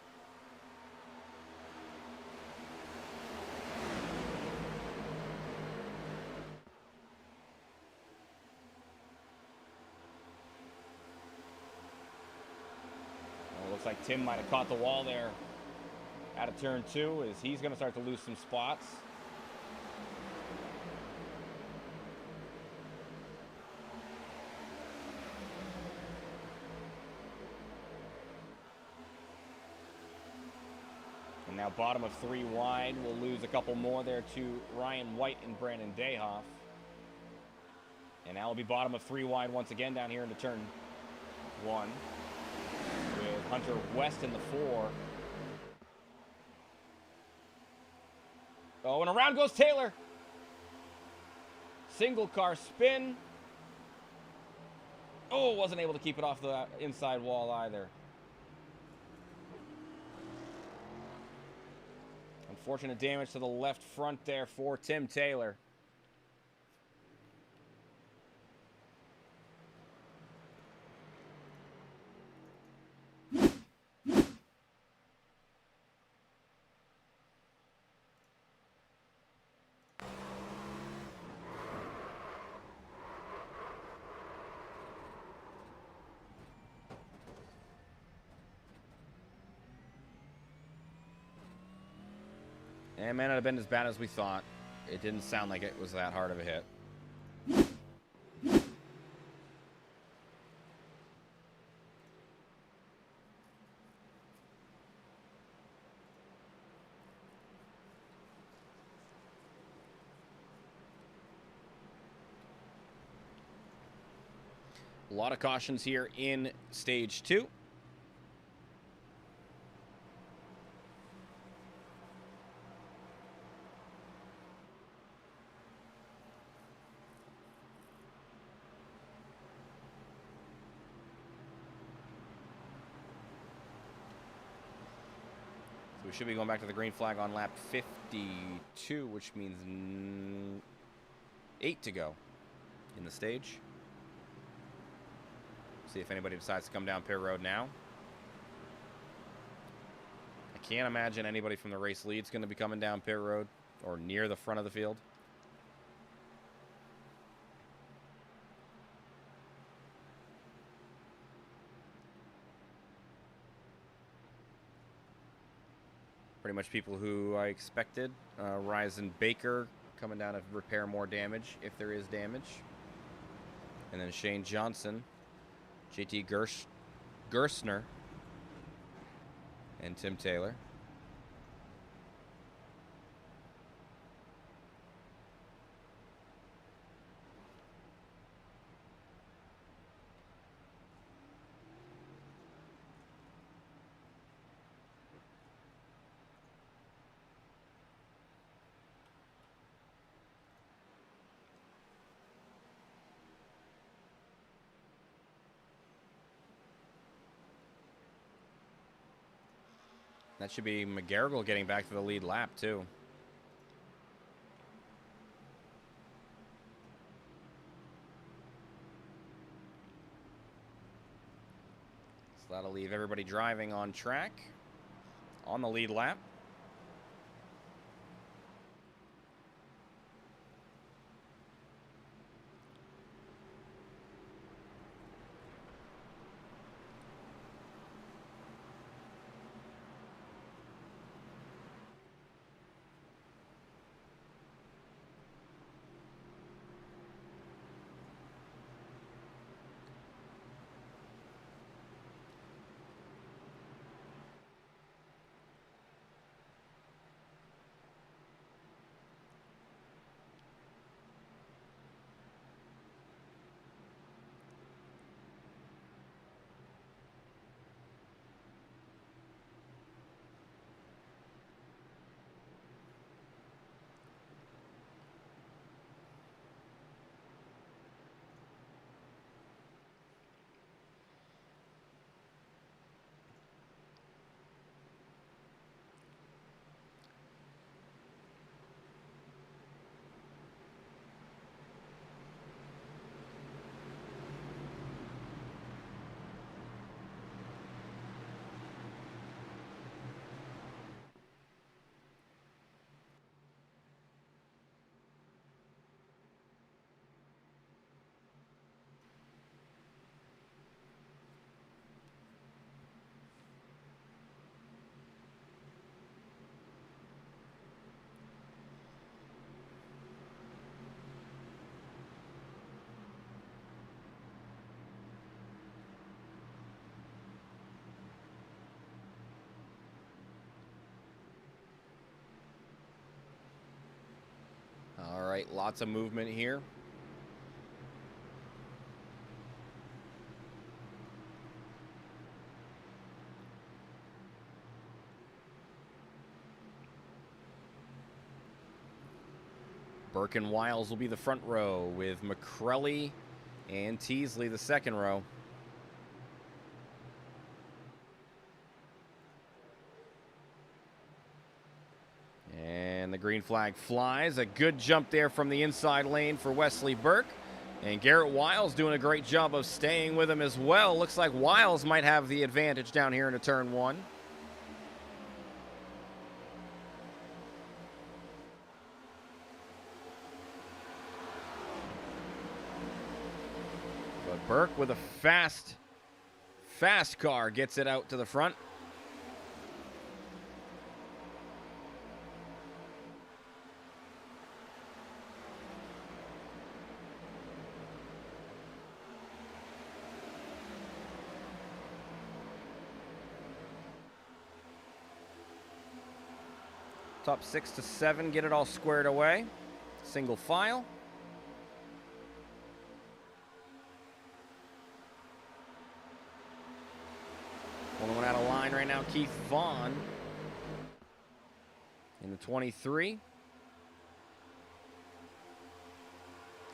Looks like Tim might have caught the wall there out of turn 2 as he's going to start to lose some spots. And now bottom of 3 wide. We'll lose a couple more there to Ryan White and Brandon Dayhoff. And now we'll be bottom of 3 wide once again down here into turn 1. With Hunter West in the 4. Oh, and around goes Taylor. Single car spin. Oh, wasn't able to keep it off the inside wall either. Unfortunate damage to the left front there for Tim Taylor. And may not have been as bad as we thought. It didn't sound like it was that hard of a hit. A lot of cautions here in stage 2. So we should be going back to the green flag on lap 52, which means 8 to go in the stage. See if anybody decides to come down pit road now. I can't imagine anybody from the race lead's going to be coming down pit road or near the front of the field. Pretty much people who I expected. Ryzen Baker coming down to repair more damage if there is damage. And then Shane Johnson, JT Gerstner, and Tim Taylor. That should be McGarrigle getting back to the lead lap, too. So that'll leave everybody driving on track on the lead lap. All right, lots of movement here. Burke and Wiles will be the front row with McCrelly and Teasley the second row. And the green flag flies. A good jump there from the inside lane for Wesley Burke. And Garrett Wiles doing a great job of staying with him as well. Looks like Wiles might have the advantage down here into turn one. But Burke with a fast car gets it out to the front. Top 6 to 7 get it all squared away. Single file. Only one out of line right now, Keith Vaughn in the 23.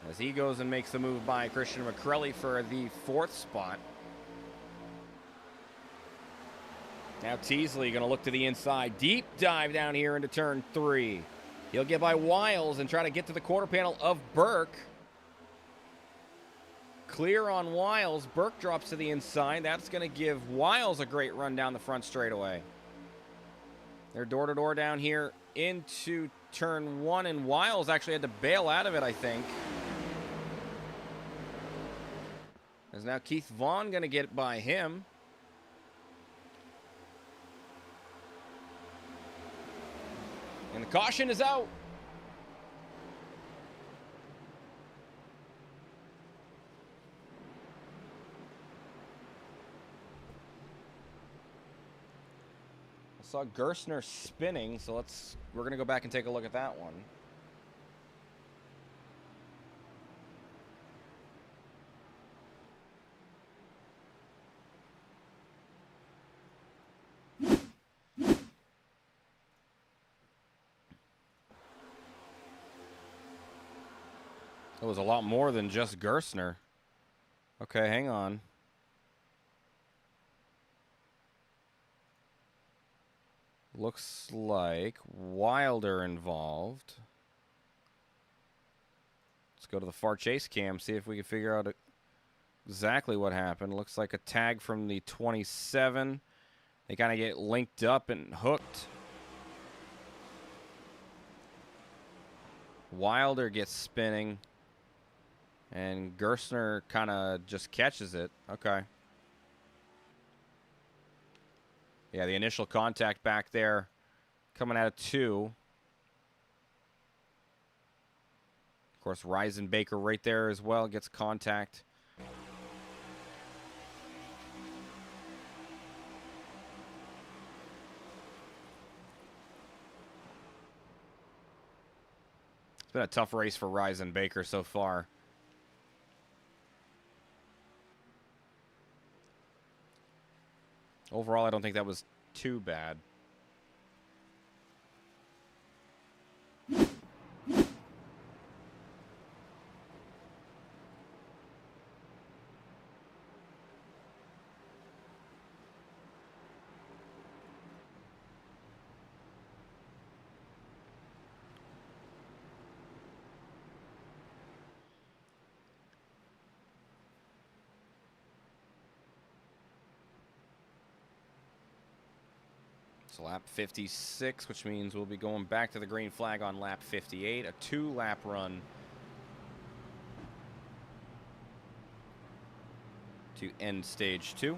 As he goes and makes the move by Christian McCrelly for the 4th spot. Now Teasley going to look to the inside. Deep dive down here into turn 3. He'll get by Wiles and try to get to the quarter panel of Burke. Clear on Wiles. Burke drops to the inside. That's going to give Wiles a great run down the front straightaway. They're door-to-door down here into turn 1, and Wiles actually had to bail out of it, I think. As now Keith Vaughn going to get by him. And the caution is out. I saw Gerstner spinning, so we're going to go back and take a look at that one. It was a lot more than just Gerstner. Okay, hang on. Looks like Wilder involved. Let's go to the far chase cam, see if we can figure out exactly what happened. Looks like a tag from the 27. They kind of get linked up and hooked. Wilder gets spinning. And Gerstner kind of just catches it. Okay. Yeah, the initial contact back there coming out of 2. Of course, Reisenbaker right there as well gets contact. It's been a tough race for Reisenbaker so far. Overall, I don't think that was too bad. So lap 56, which means we'll be going back to the green flag on lap 58. A 2-lap run to end stage 2.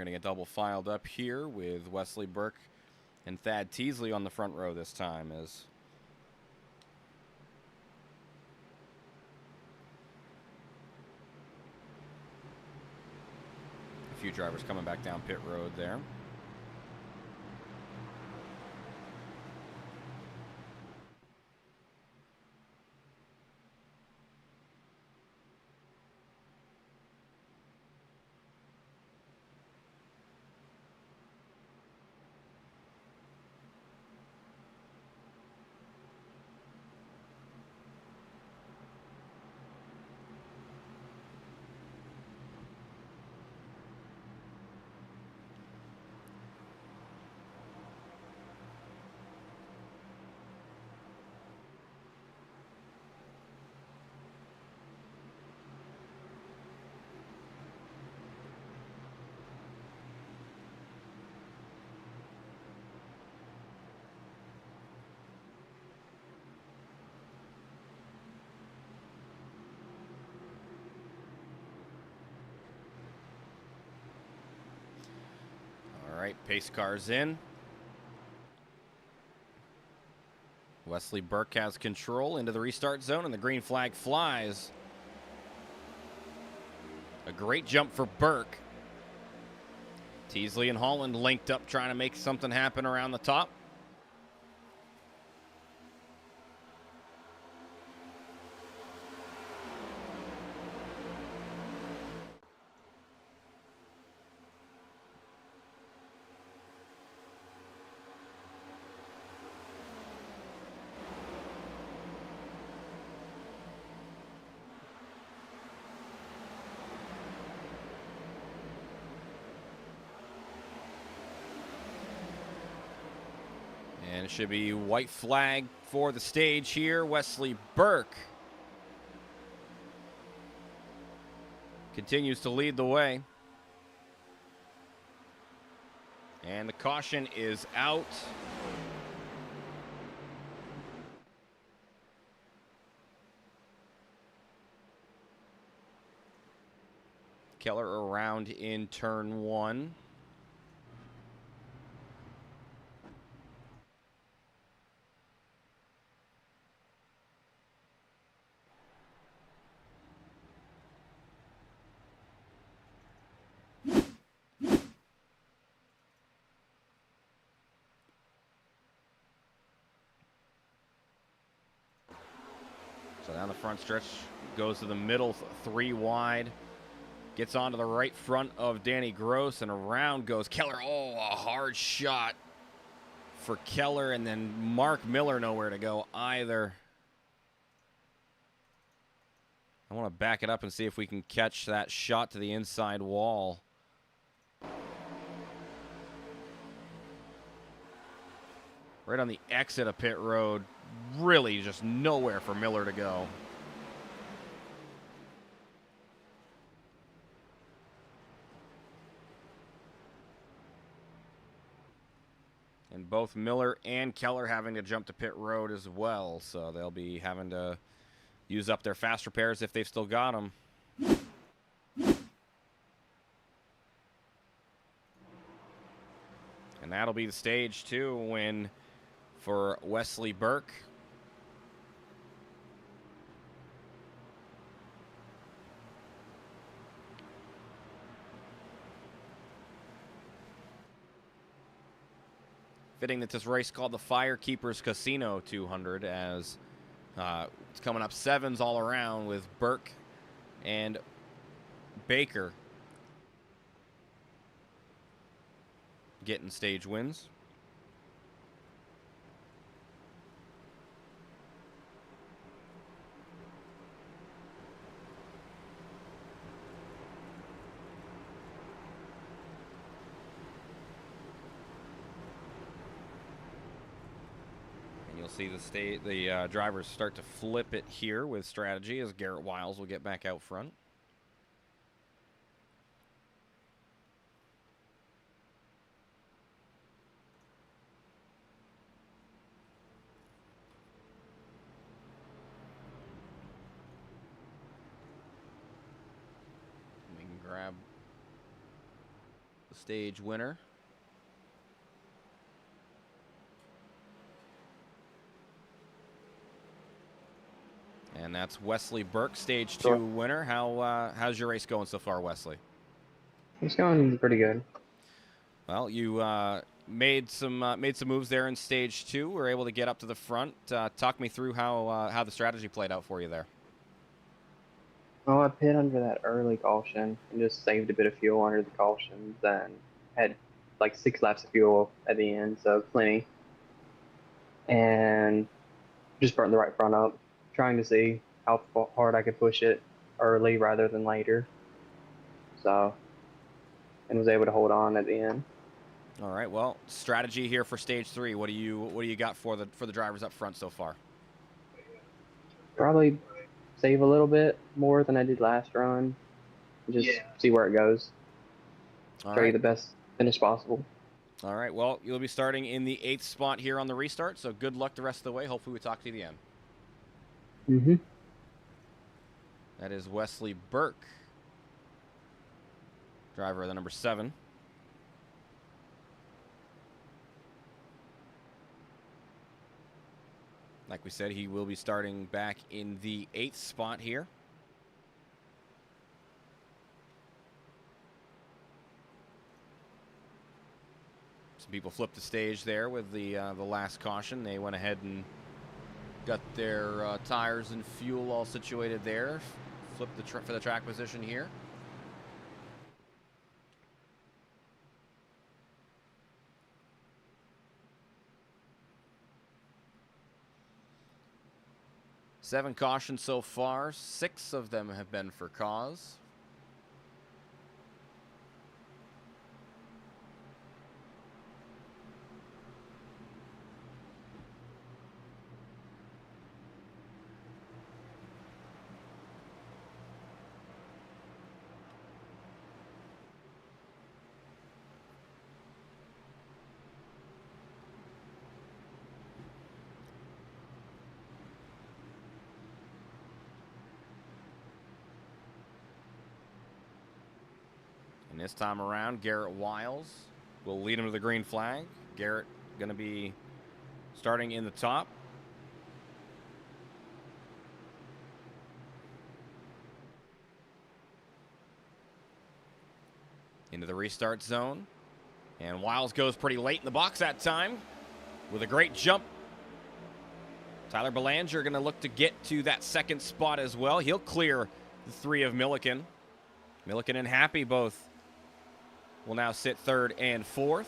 going to get double filed up here with Wesley Burke and Thad Teasley on the front row this time, as a few drivers coming back down pit road there. All right, pace cars in. Wesley Burke has control into the restart zone, and the green flag flies. A great jump for Burke. Teasley and Holland linked up, trying to make something happen around the top. And it should be white flag for the stage here. Wesley Burke continues to lead the way. And the caution is out. Keller around in turn 1. So down the front stretch, goes to the middle, 3 wide. Gets onto the right front of Danny Gross, and around goes Keller. Oh, a hard shot for Keller, and then Mark Miller nowhere to go either. I want to back it up and see if we can catch that shot to the inside wall. Right on the exit of pit road. Really just nowhere for Miller to go. And both Miller and Keller having to jump to pit road as well. So they'll be having to use up their fast repairs if they've still got them. And that'll be the stage 2 win for Wesley Burke. Fitting that this race called the Firekeepers Casino 200, as it's coming up 7s all around with Burke and Baker getting stage wins. You'll see the drivers start to flip it here with strategy, as Garrett Wiles will get back out front. We can grab the stage winner. And that's Wesley Burke, stage 2 winner. How's your race going so far, Wesley? It's going pretty good. Well, you made some moves there in stage 2. Were able to get up to the front. Talk me through how the strategy played out for you there. Well, I pit under that early caution and just saved a bit of fuel under the cautions, and had like 6 laps of fuel at the end, so plenty. And just burnt the right front up, trying to see how hard I could push it early rather than later. So, and was able to hold on at the end. All right. Well, strategy here for stage 3. What do you got for the drivers up front so far? Probably save a little bit more than I did last run. Just see where it goes. All Try to right. get the best finish possible. All right. Well, you'll be starting in the 8th spot here on the restart. So good luck the rest of the way. Hopefully we talk to you at the end. Mm-hmm. That is Wesley Burke, driver of the number 7. Like we said, he will be starting back in the 8th spot here. Some people flipped the stage there with the last caution. They went ahead and got their tires and fuel all situated there. Flipped for the track position here. Seven cautions so far. 6 of them have been for cause. And this time around, Garrett Wiles will lead him to the green flag. Garrett going to be starting in the top. Into the restart zone. And Wiles goes pretty late in the box that time with a great jump. Tyler Belanger going to look to get to that 2nd spot as well. He'll clear the 3 of Milliken. Milliken and Happy both will now sit 3rd and 4th.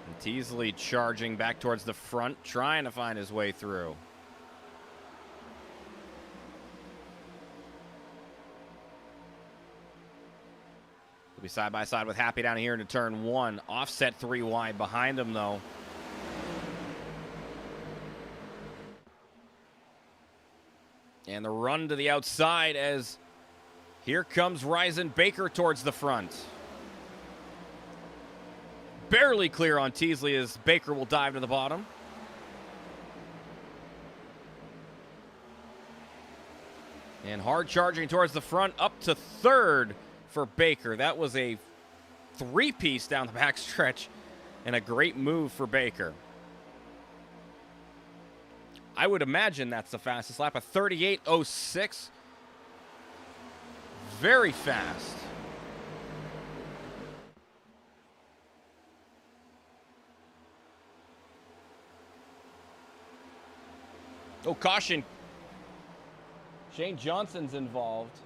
And Teasley charging back towards the front, trying to find his way through. Be side by side with Happy down here into turn 1. Offset 3 wide behind him, though. And the run to the outside as here comes Ryzen Baker towards the front. Barely clear on Teasley as Baker will dive to the bottom. And hard charging towards the front up to 3rd. For Baker. That was a 3-piece down the backstretch and a great move for Baker. I would imagine that's the fastest lap, a 38.06. Very fast. Oh, caution. Shane Johnson's involved.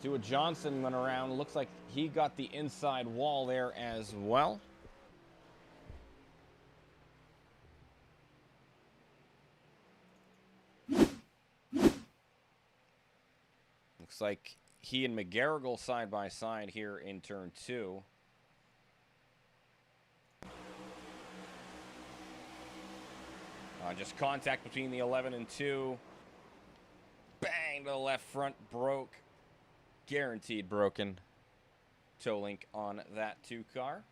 Tua Johnson went around. Looks like he got the inside wall there as well. Looks like he and McGarrigle side by side here in turn 2. Just contact between the 11 and 2. Bang to the left front, broke. Guaranteed broken. Toe link on that 2 car.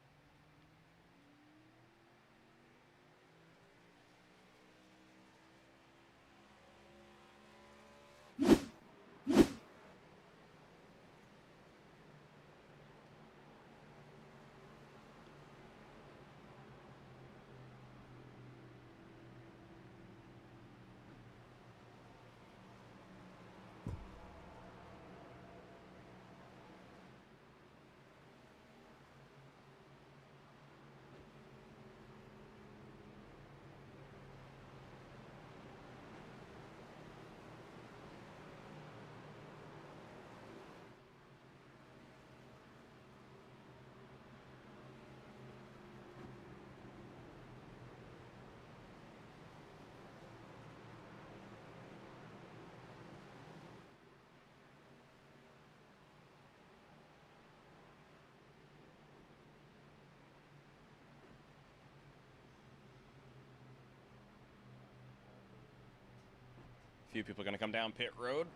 Few people going to come down pit road.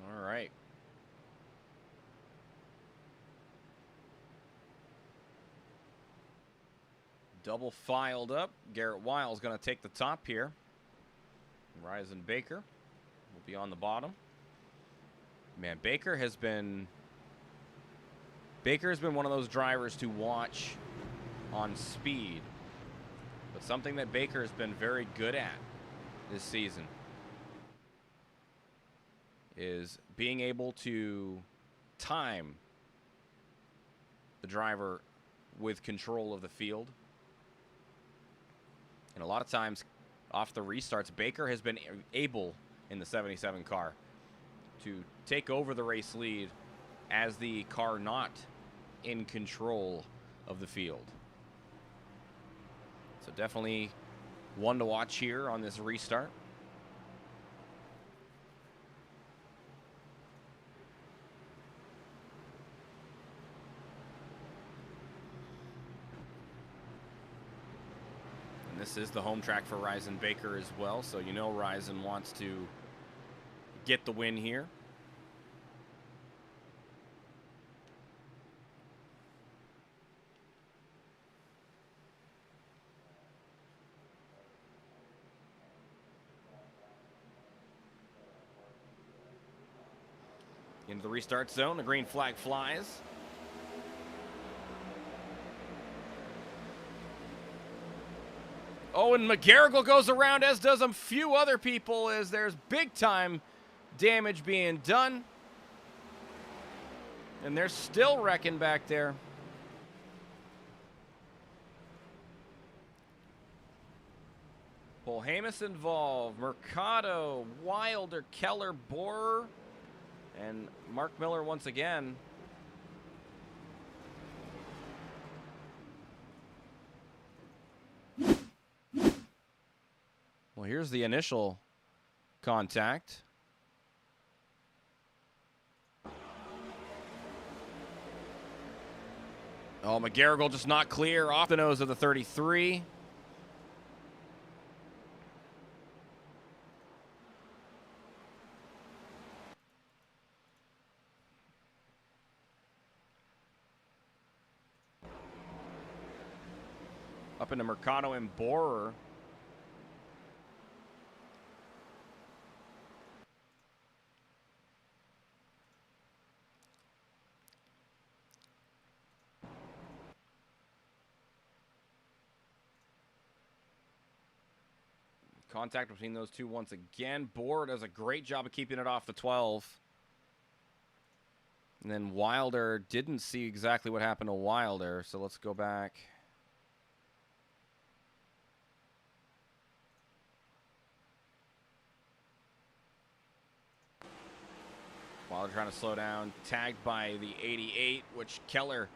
All right. Double filed up. Garrett Wiles going to take the top here. Ryzen Baker will be on the bottom. Man, Baker has been one of those drivers to watch on speed. But something that Baker has been very good at this season is being able to time the driver with control of the field. And a lot of times off the restarts, Baker has been able in the 77 car to take over the race lead as the car not in control of the field. So definitely one to watch here on this restart. And this is the home track for Ryzen Baker as well, so you know Ryzen wants to get the win here. Into the restart zone, the green flag flies. Oh, and McGarrigle goes around, as does a few other people, as there's big time damage being done. And they're still wrecking back there. Hamas involved. Mercado, Wilder, Keller, Borer, and Mark Miller once again. Well, here's the initial contact. Oh, McGarrigle just not clear off the nose of the 33. Up into Mercado and Borer. Contact between those two once again. Borer does a great job of keeping it off the 12. And then Wilder didn't see exactly what happened to Wilder, so let's go back. Wilder trying to slow down, tagged by the 88, which Keller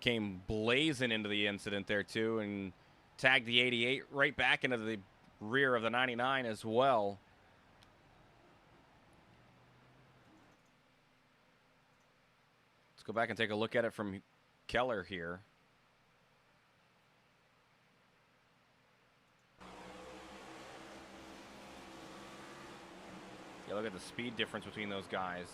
came blazing into the incident there too, and tagged the 88 right back into the rear of the 99 as well. Let's go back and take a look at it from Keller here. Yeah, look at the speed difference between those guys.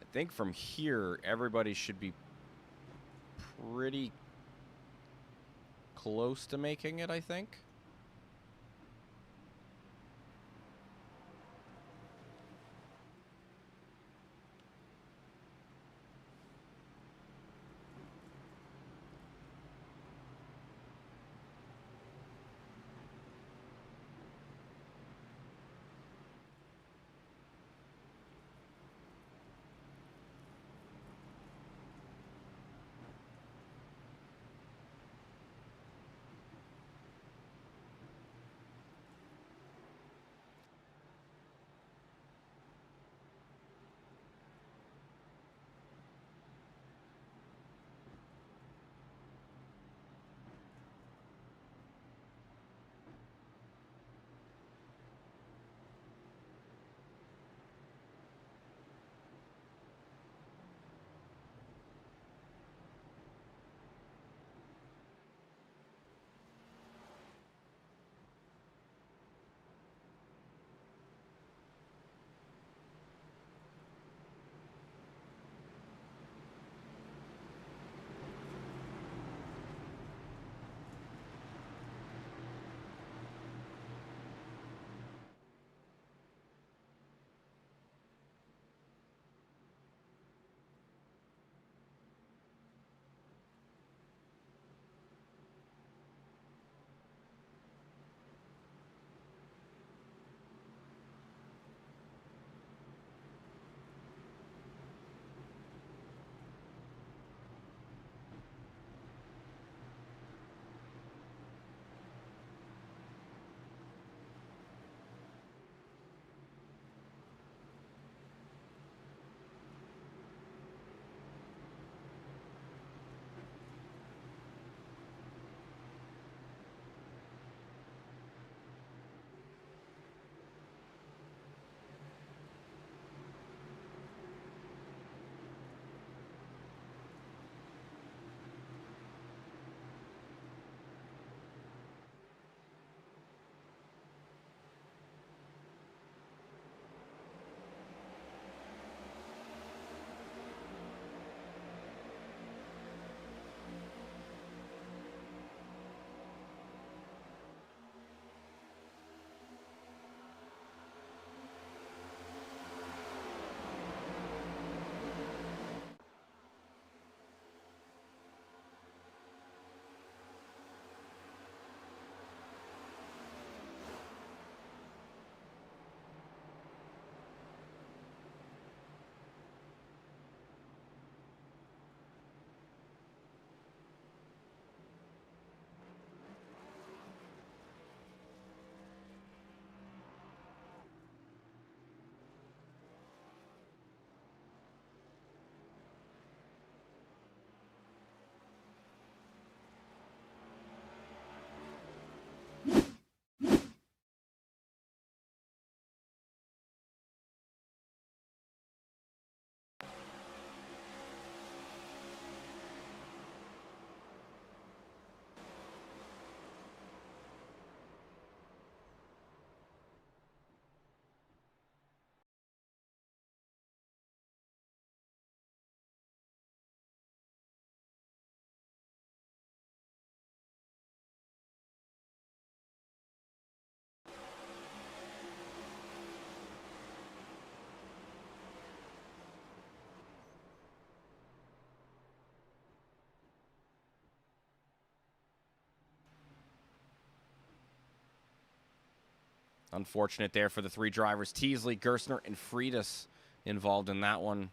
I think from here, everybody should be pretty close to making it, I think. Unfortunate there for the 3 drivers. Teasley, Gerstner, and Freitas involved in that one.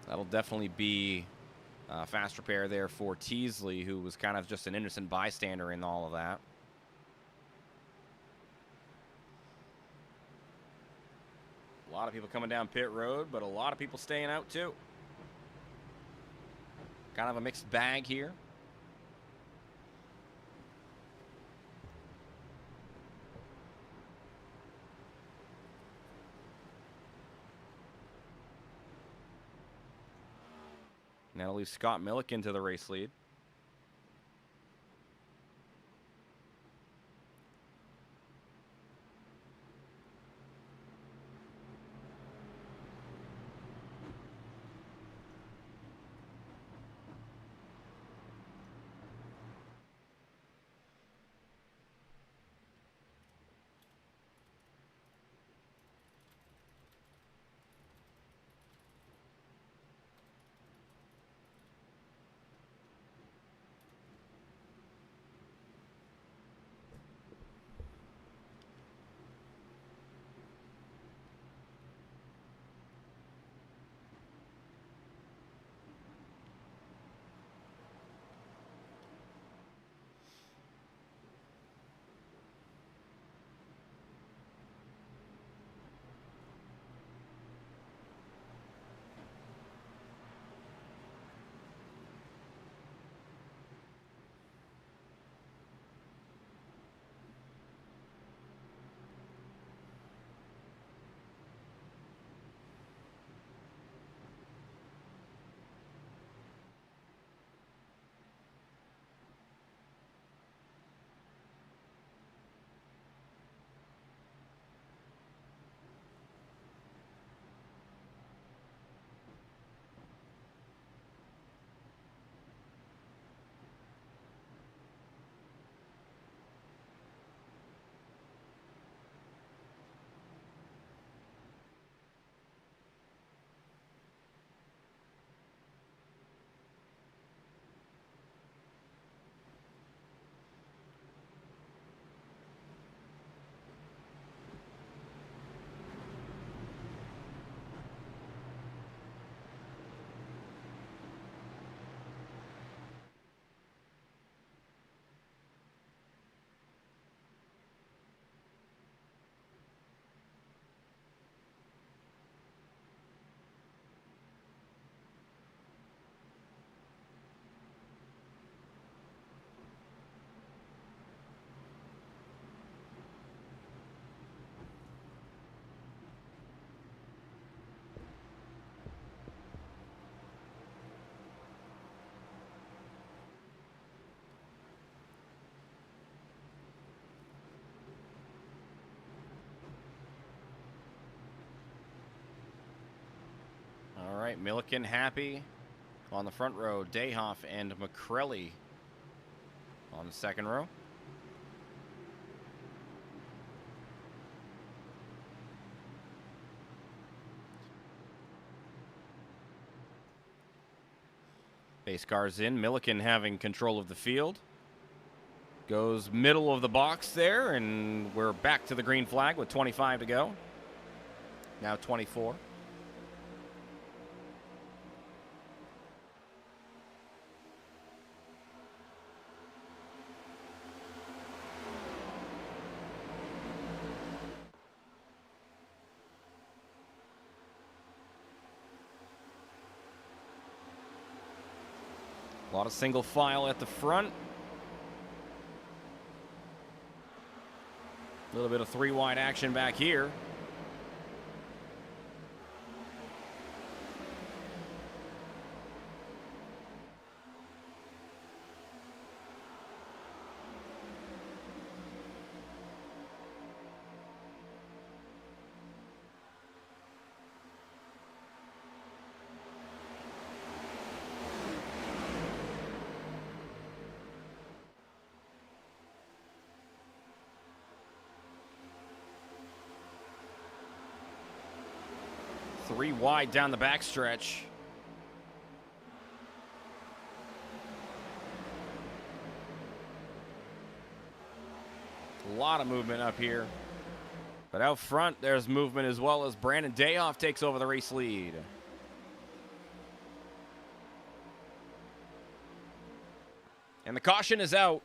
That'll definitely be fast repair there for Teasley, who was kind of just an innocent bystander in all of that. A lot of people coming down pit road, but a lot of people staying out too. Kind of a mixed bag here. That'll leave Scott Milliken to the race lead. All right, Milliken happy on the front row. Dayhoff and McCrelly on the second row. Base cars in. Milliken having control of the field. Goes middle of the box there, and we're back to the green flag with 25 to go. Now 24. A lot of single file at the front. A little bit of 3-wide action back here. 3 wide down the backstretch. A lot of movement up here. But out front, there's movement as well as Brandon Dayoff takes over the race lead. And the caution is out.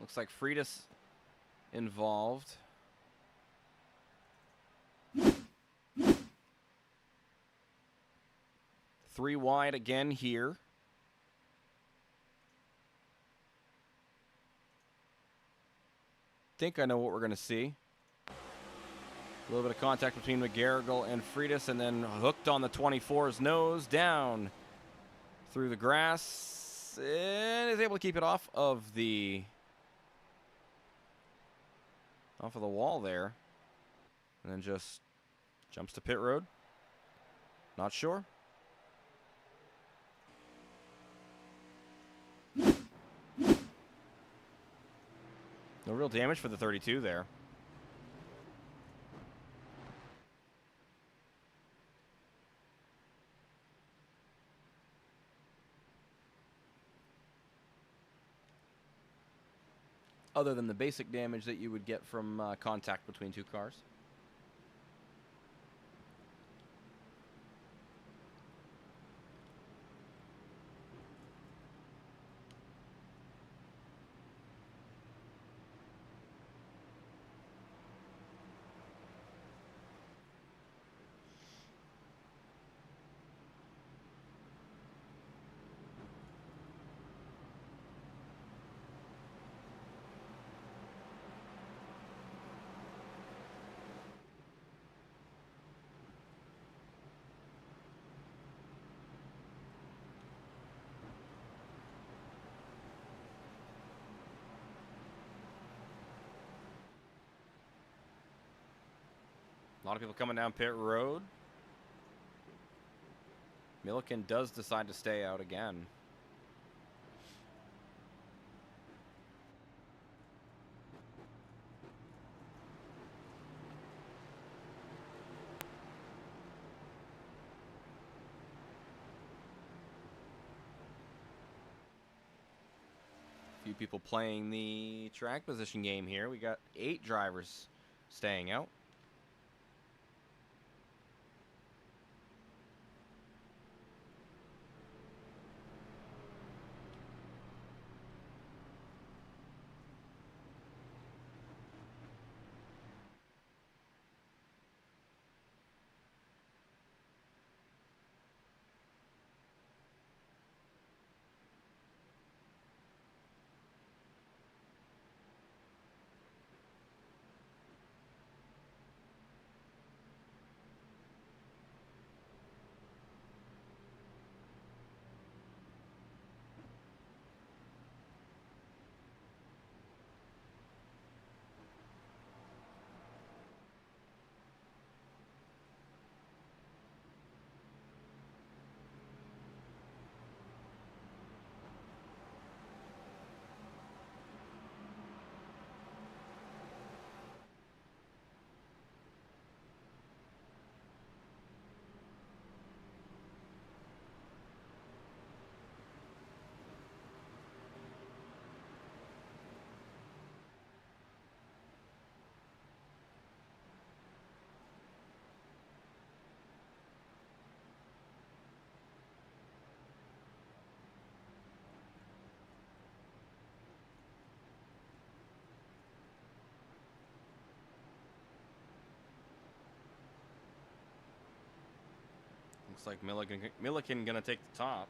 Looks like Freitas involved. Three wide again here. Think I know what we're going to see. A little bit of contact between McGarrigle and Freitas, and then hooked on the 24's nose down through the grass, and is able to keep it off of the wall there, and then just jumps to pit road. Not sure. No real damage for the 32 there. Other than the basic damage that you would get from contact between two cars. A lot of people coming down pit road. Milliken does decide to stay out again. A few people playing the track position game here. We got 8 drivers staying out. Looks like Milliken gonna take the top.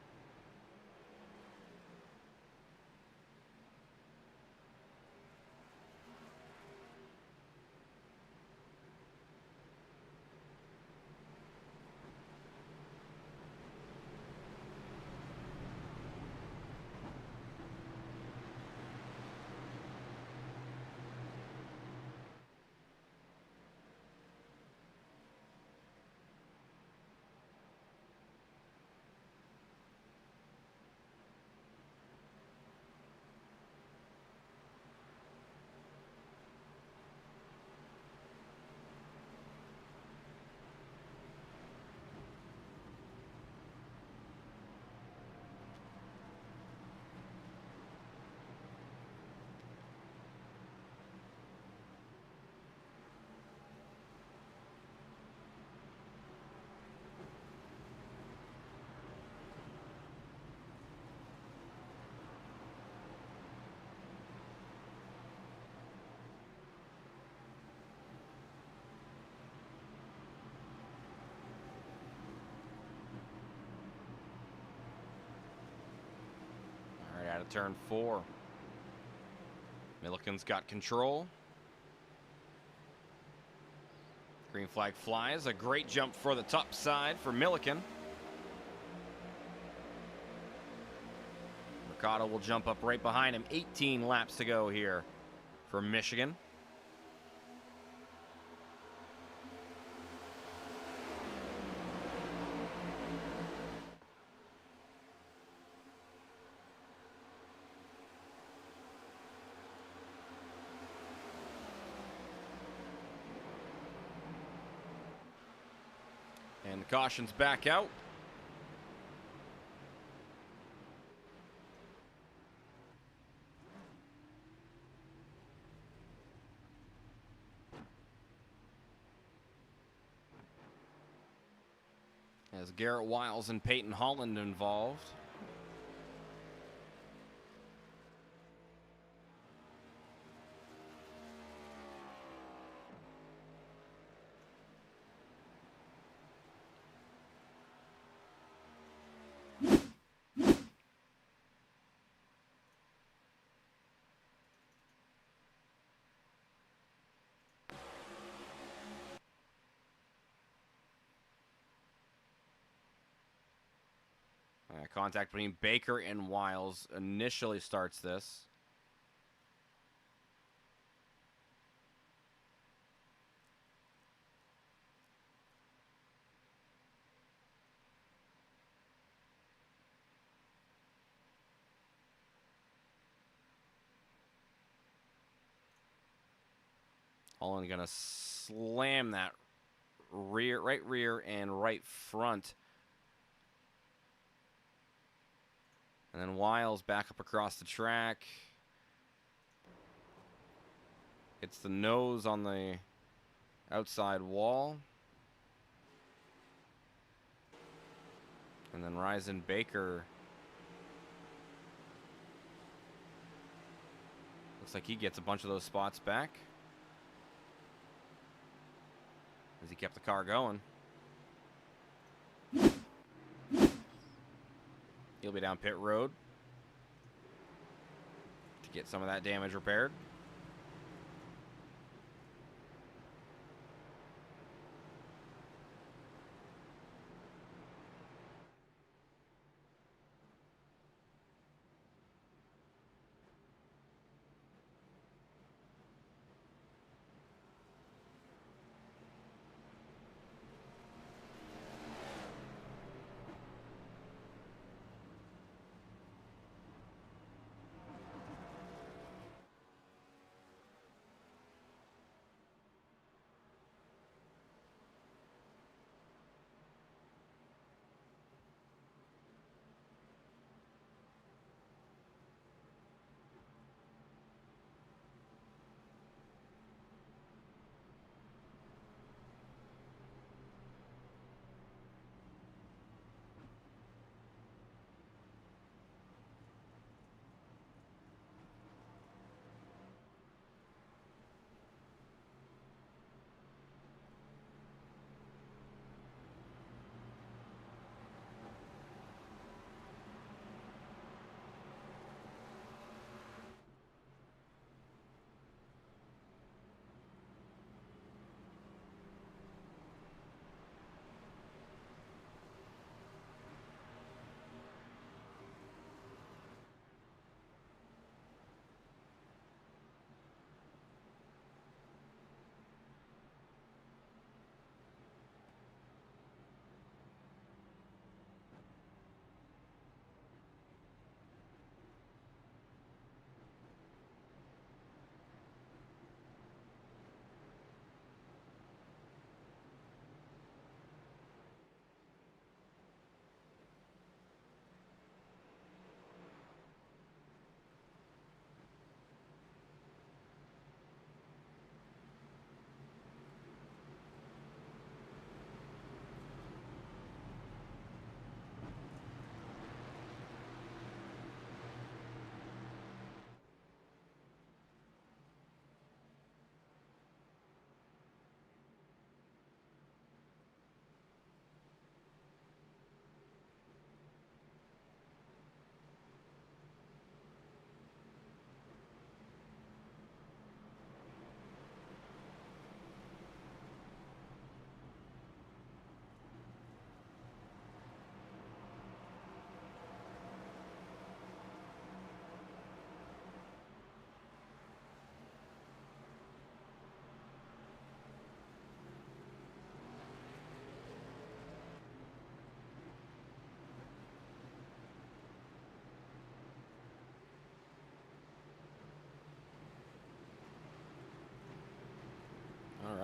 turn 4. Milliken's got control. Green flag flies. A great jump for the top side for Milliken. Mercado will jump up right behind him. 18 laps to go here for Michigan. And caution's back out. As Garrett Wiles and Peyton Holland involved. Contact between Baker and Wiles initially starts this. Holland gonna slam that right rear and right front. And then Wiles back up across the track. Hits the nose on the outside wall. And then Ryzen Baker. Looks like he gets a bunch of those spots back. As he kept the car going. He'll be down pit road to get some of that damage repaired.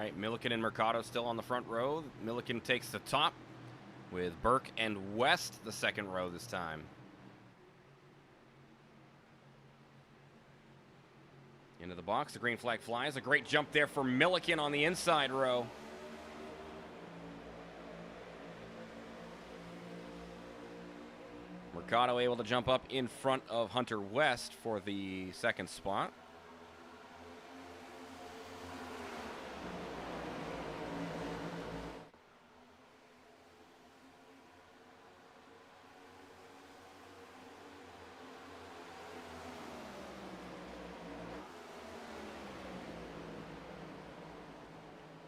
right, Milliken and Mercado still on the front row. Milliken takes the top with Burke and West the second row this time. Into the box, the green flag flies. A great jump there for Milliken on the inside row. Mercado able to jump up in front of Hunter West for the second spot.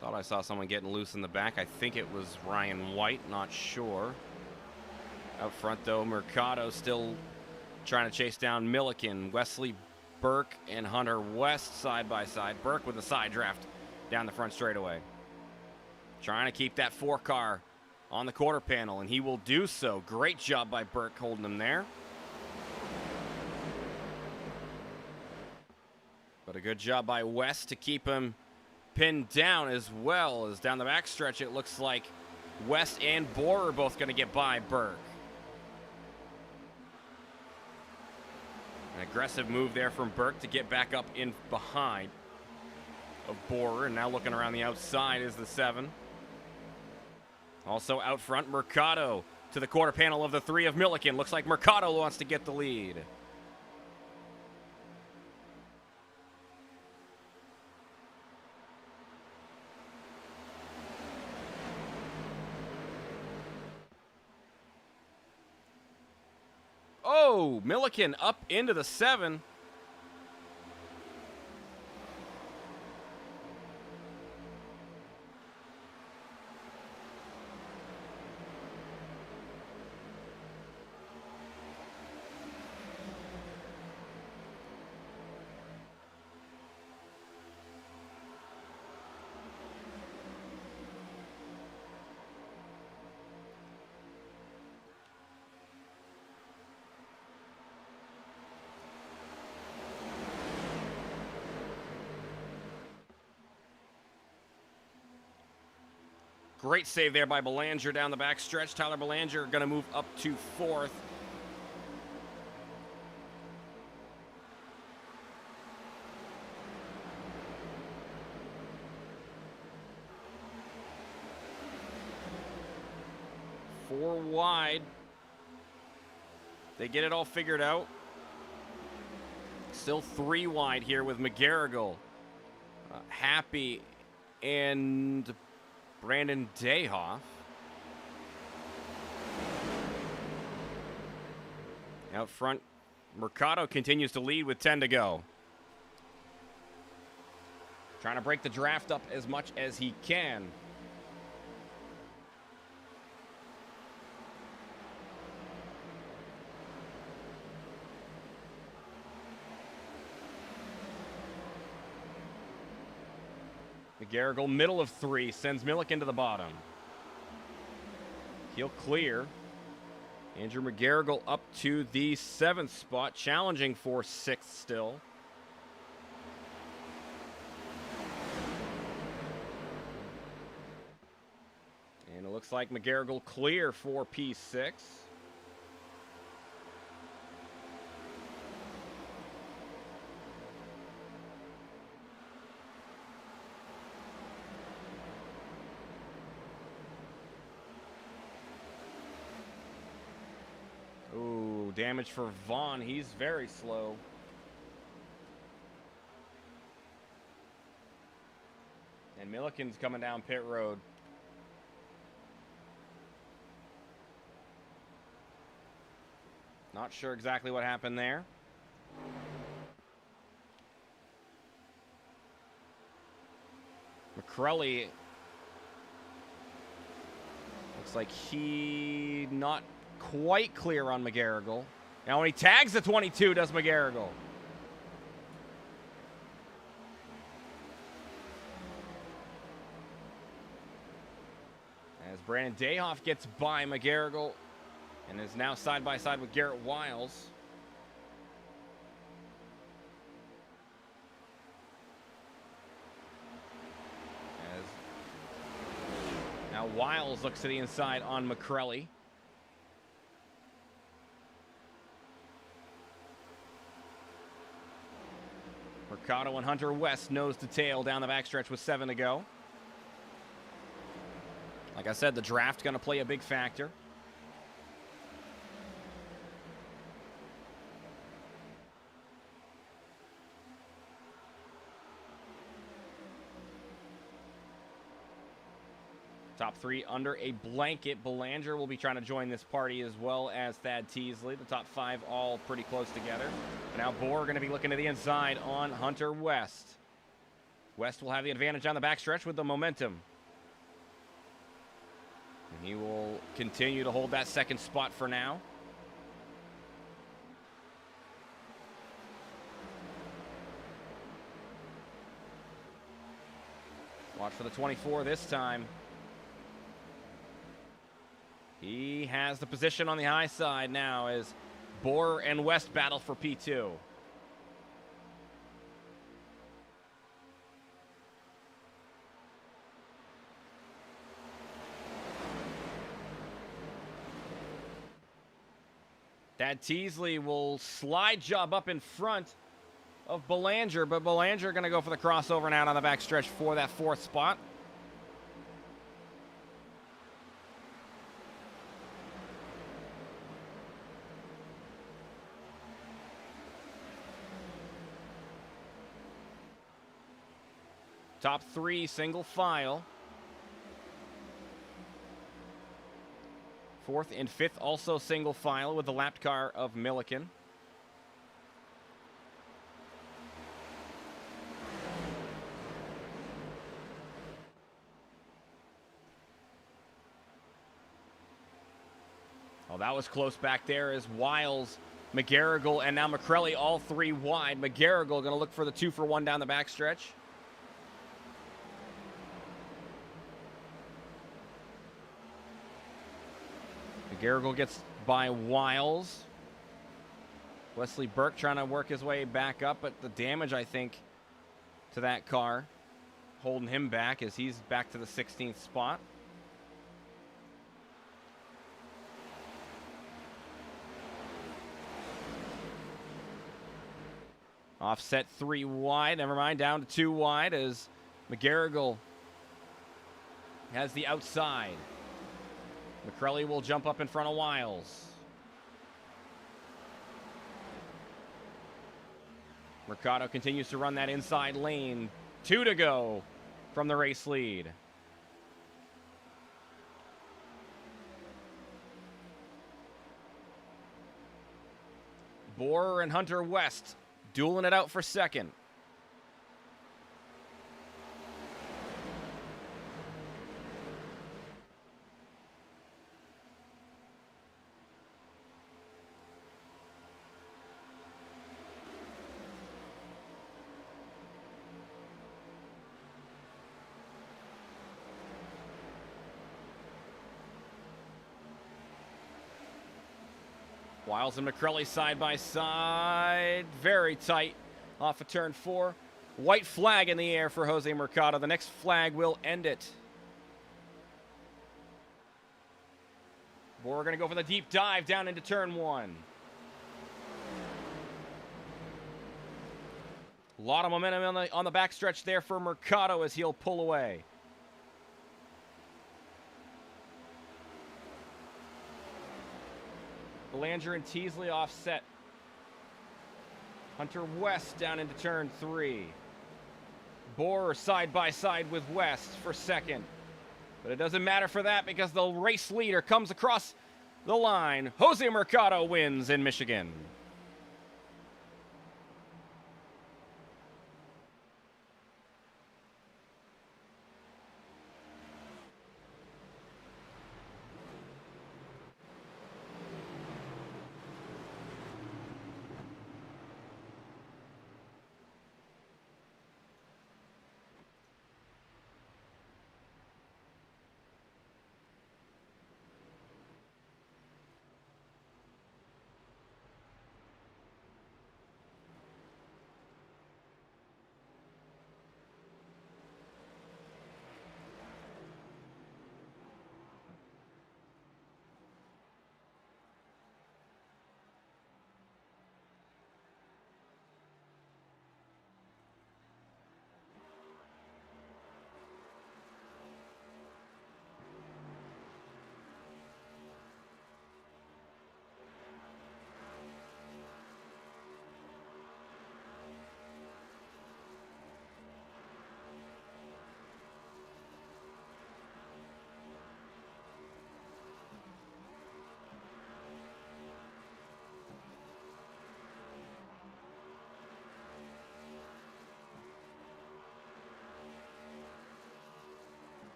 Thought I saw someone getting loose in the back. I think it was Ryan White, not sure. Out front, though, Mercado still trying to chase down Milliken. Wesley Burke and Hunter West side by side. Burke with a side draft down the front straightaway. Trying to keep that 4-car on the quarter panel, and he will do so. Great job by Burke holding him there. But a good job by West to keep him pinned down, as well as down the backstretch. It looks like West and Bohr are both going to get by Burke. An aggressive move there from Burke to get back up in behind of Bohr, and now looking around the outside is the 7. Also out front, Mercado to the quarter panel of the 3 of Milliken. Looks like Mercado wants to get the lead. Oh, Milliken up into the 7. Great save there by Belanger down the backstretch. Tyler Belanger going to move up to 4th. Four wide. They get it all figured out. Still 3 wide here with McGarrigle, Happy, and Brandon Dayhoff. Out front, Mercado continues to lead with 10 to go. Trying to break the draft up as much as he can. McGarrigle, middle of 3, sends Milliken to the bottom. He'll clear. Andrew McGarrigle up to the 7th spot, challenging for 6th still. And it looks like McGarrigle clear for P6. Damage for Vaughn. He's very slow. And Milliken's coming down pit road. Not sure exactly what happened there. McCrelly looks like he not quite clear on McGarrigle. Now when he tags the 22, does McGarrigle. As Brandon Dayhoff gets by McGarrigle and is now side by side with Garrett Wiles. As Now Wiles looks to the inside on McCrelly. Mercado and Hunter West nose to tail down the backstretch with 7 to go. Like I said, the draft going to play a big factor. Top 3 under a blanket. Belanger will be trying to join this party as well as Thad Teasley. The top 5 all pretty close together. But now Bohr going to be looking to the inside on Hunter West. West will have the advantage on the backstretch with the momentum. And he will continue to hold that second spot for now. Watch for the 24 this time. He has the position on the high side now as Bohr and West battle for P2. Thad Teasley will slide job up in front of Belanger, but Belanger going to go for the crossover and out on the backstretch for that 4th spot. Top 3 single file. 4th and 5th also single file with the lapped car of Milliken. Oh, that was close back there as Wiles, McGarrigle, and now McCrelly all 3 wide. McGarrigle going to look for the 2-for-1 down the backstretch. McGarrigle gets by Wiles. Wesley Burke trying to work his way back up, but the damage, I think, to that car holding him back as he's back to the 16th spot. Offset 3 wide, never mind, down to 2 wide as McGarrigle has the outside. McCrelly will jump up in front of Wiles. Mercado continues to run that inside lane. 2 to go from the race lead. Bohr and Hunter West dueling it out for second. Wiles and McCrelly side by side. Very tight off of turn 4. White flag in the air for Jose Mercado. The next flag will end it. We're going to go for the deep dive down into turn 1. A lot of momentum on the backstretch there for Mercado as he'll pull away. Belanger and Teasley offset. Hunter West down into turn 3. Bohr side by side with West for second. But it doesn't matter for that because the race leader comes across the line. Jose Mercado wins in Michigan.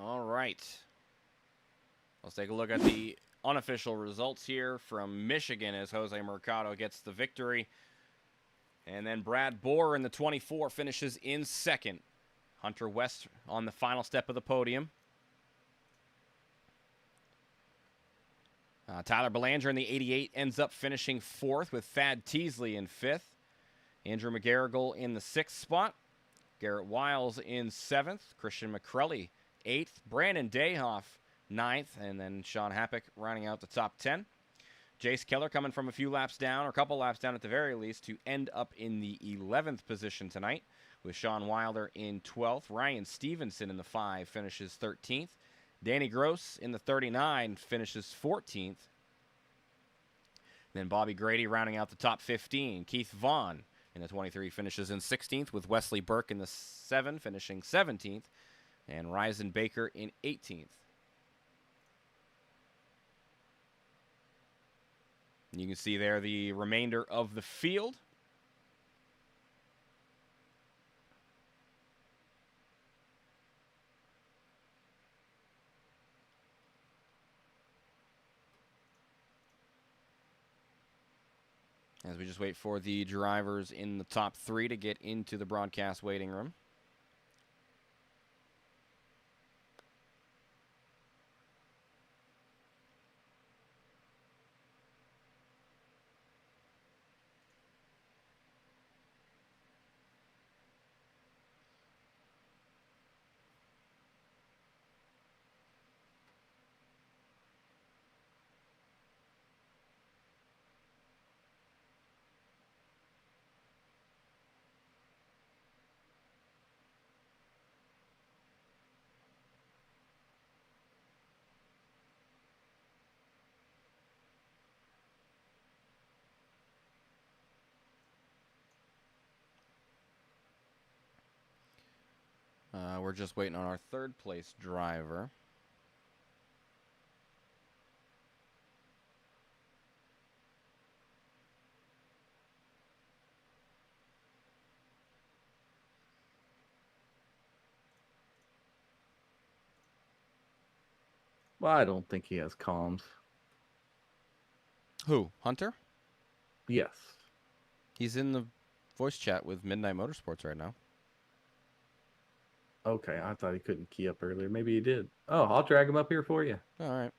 All right. Let's take a look at the unofficial results here from Michigan as Jose Mercado gets the victory. And then Brad Bohr in the 24 finishes in second. Hunter West on the final step of the podium. Tyler Belanger in the 88 ends up finishing fourth with Thad Teasley in fifth. Andrew McGarrigle in the sixth spot. Garrett Wiles in seventh. Christian McCrelly eighth. Brandon Dayhoff ninth. And then Sean Happick rounding out the top 10. Jace Keller coming from a few laps down, or a couple laps down at the very least, to end up in the 11th position tonight, with Sean Wilder in 12th. Ryan Stevenson in the 5 finishes 13th. Danny Gross in the 39 finishes 14th. Then Bobby Grady rounding out the top 15. Keith Vaughn in the 23 finishes in 16th, with Wesley Burke in the 7 finishing 17th, and Ryzen Baker in 18th. You can see there the remainder of the field. As we just wait for the drivers in the top 3 to get into the broadcast waiting room. We're just waiting on our third place driver. Well, I don't think he has comms. Who? Hunter? Yes. He's in the voice chat with Midnight Motorsports right now. Okay, I thought he couldn't key up earlier. Maybe he did. Oh, I'll drag him up here for you. All right.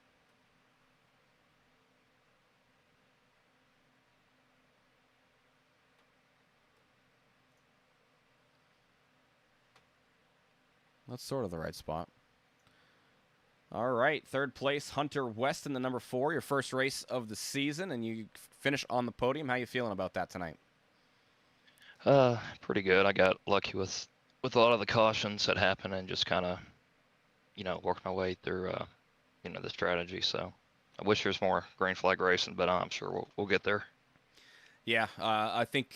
That's sort of the right spot. All right, third place, Hunter West in the number 4, your first race of the season, and you finish on the podium. How you feeling about that tonight? Pretty good. I got lucky with a lot of the cautions that happened and just kind of, worked my way through, the strategy. So I wish there was more green flag racing, but I'm sure we'll get there. Yeah, I think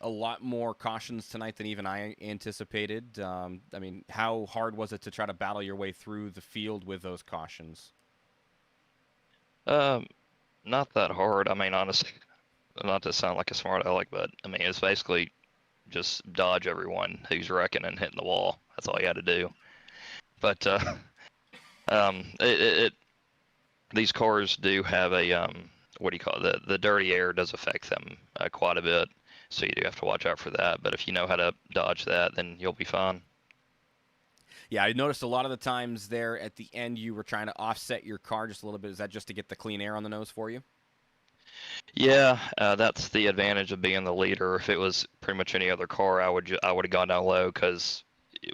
a lot more cautions tonight than even I anticipated. I mean, how hard was it to try to battle your way through the field with those cautions? Not that hard. I mean, honestly, not to sound like a smart aleck, but I mean, it's basically just dodge everyone who's wrecking and hitting the wall. That's all you had to do. But these cars do have a what do you call it? The dirty air does affect them quite a bit, so you do have to watch out for that. But if you know how to dodge that, then you'll be fine. Yeah, I noticed a lot of the times there at the end you were trying to offset your car just a little bit. Is that just to get the clean air on the nose for you? Yeah, that's the advantage of being the leader. If it was pretty much any other car, I would have gone down low, because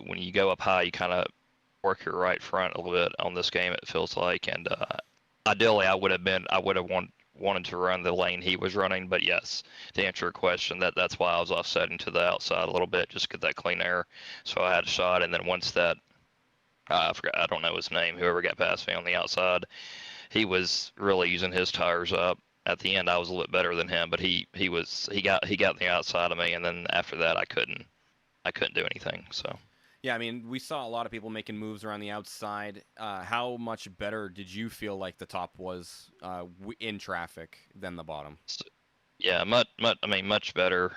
when you go up high, you kind of work your right front a little bit on this game, it feels like. And ideally, I would have wanted to run the lane he was running. But yes, to answer your question, that's why I was offsetting to the outside a little bit, just to get that clean air. So I had a shot, and then once that, I forgot, I don't know his name, whoever got past me on the outside, he was really using his tires up. At the end, I was a little bit better than him, but he got the outside of me, and then after that, I couldn't do anything. So. Yeah, I mean, we saw a lot of people making moves around the outside. How much better did you feel like the top was in traffic than the bottom? Yeah, much better.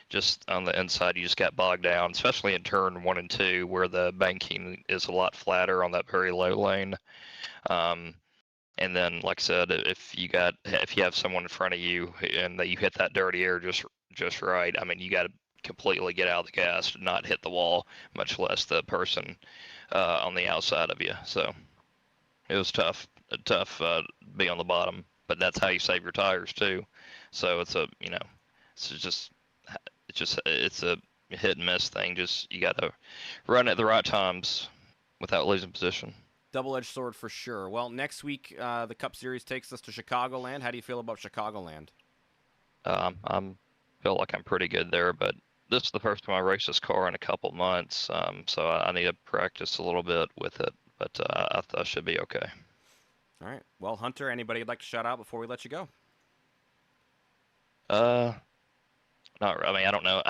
just on the inside, you just got bogged down, especially in turn 1 and 2, where the banking is a lot flatter on that very low lane. And then, like I said, if you have someone in front of you and that you hit that dirty air just right, I mean, you got to completely get out of the gas, not hit the wall, much less the person on the outside of you. So it was tough be on the bottom, but that's how you save your tires too. So it's a it's a hit and miss thing. Just you got to run at the right times without losing position. Double-edged sword for sure. Well, next week the Cup Series takes us to Chicagoland. How do you feel about Chicagoland? I'm feel like I'm pretty good there, but this is the first time I race this car in a couple months, so I need to practice a little bit with it, but I should be okay. All right. Well, Hunter, anybody you'd like to shout out before we let you go? I mean, I don't know.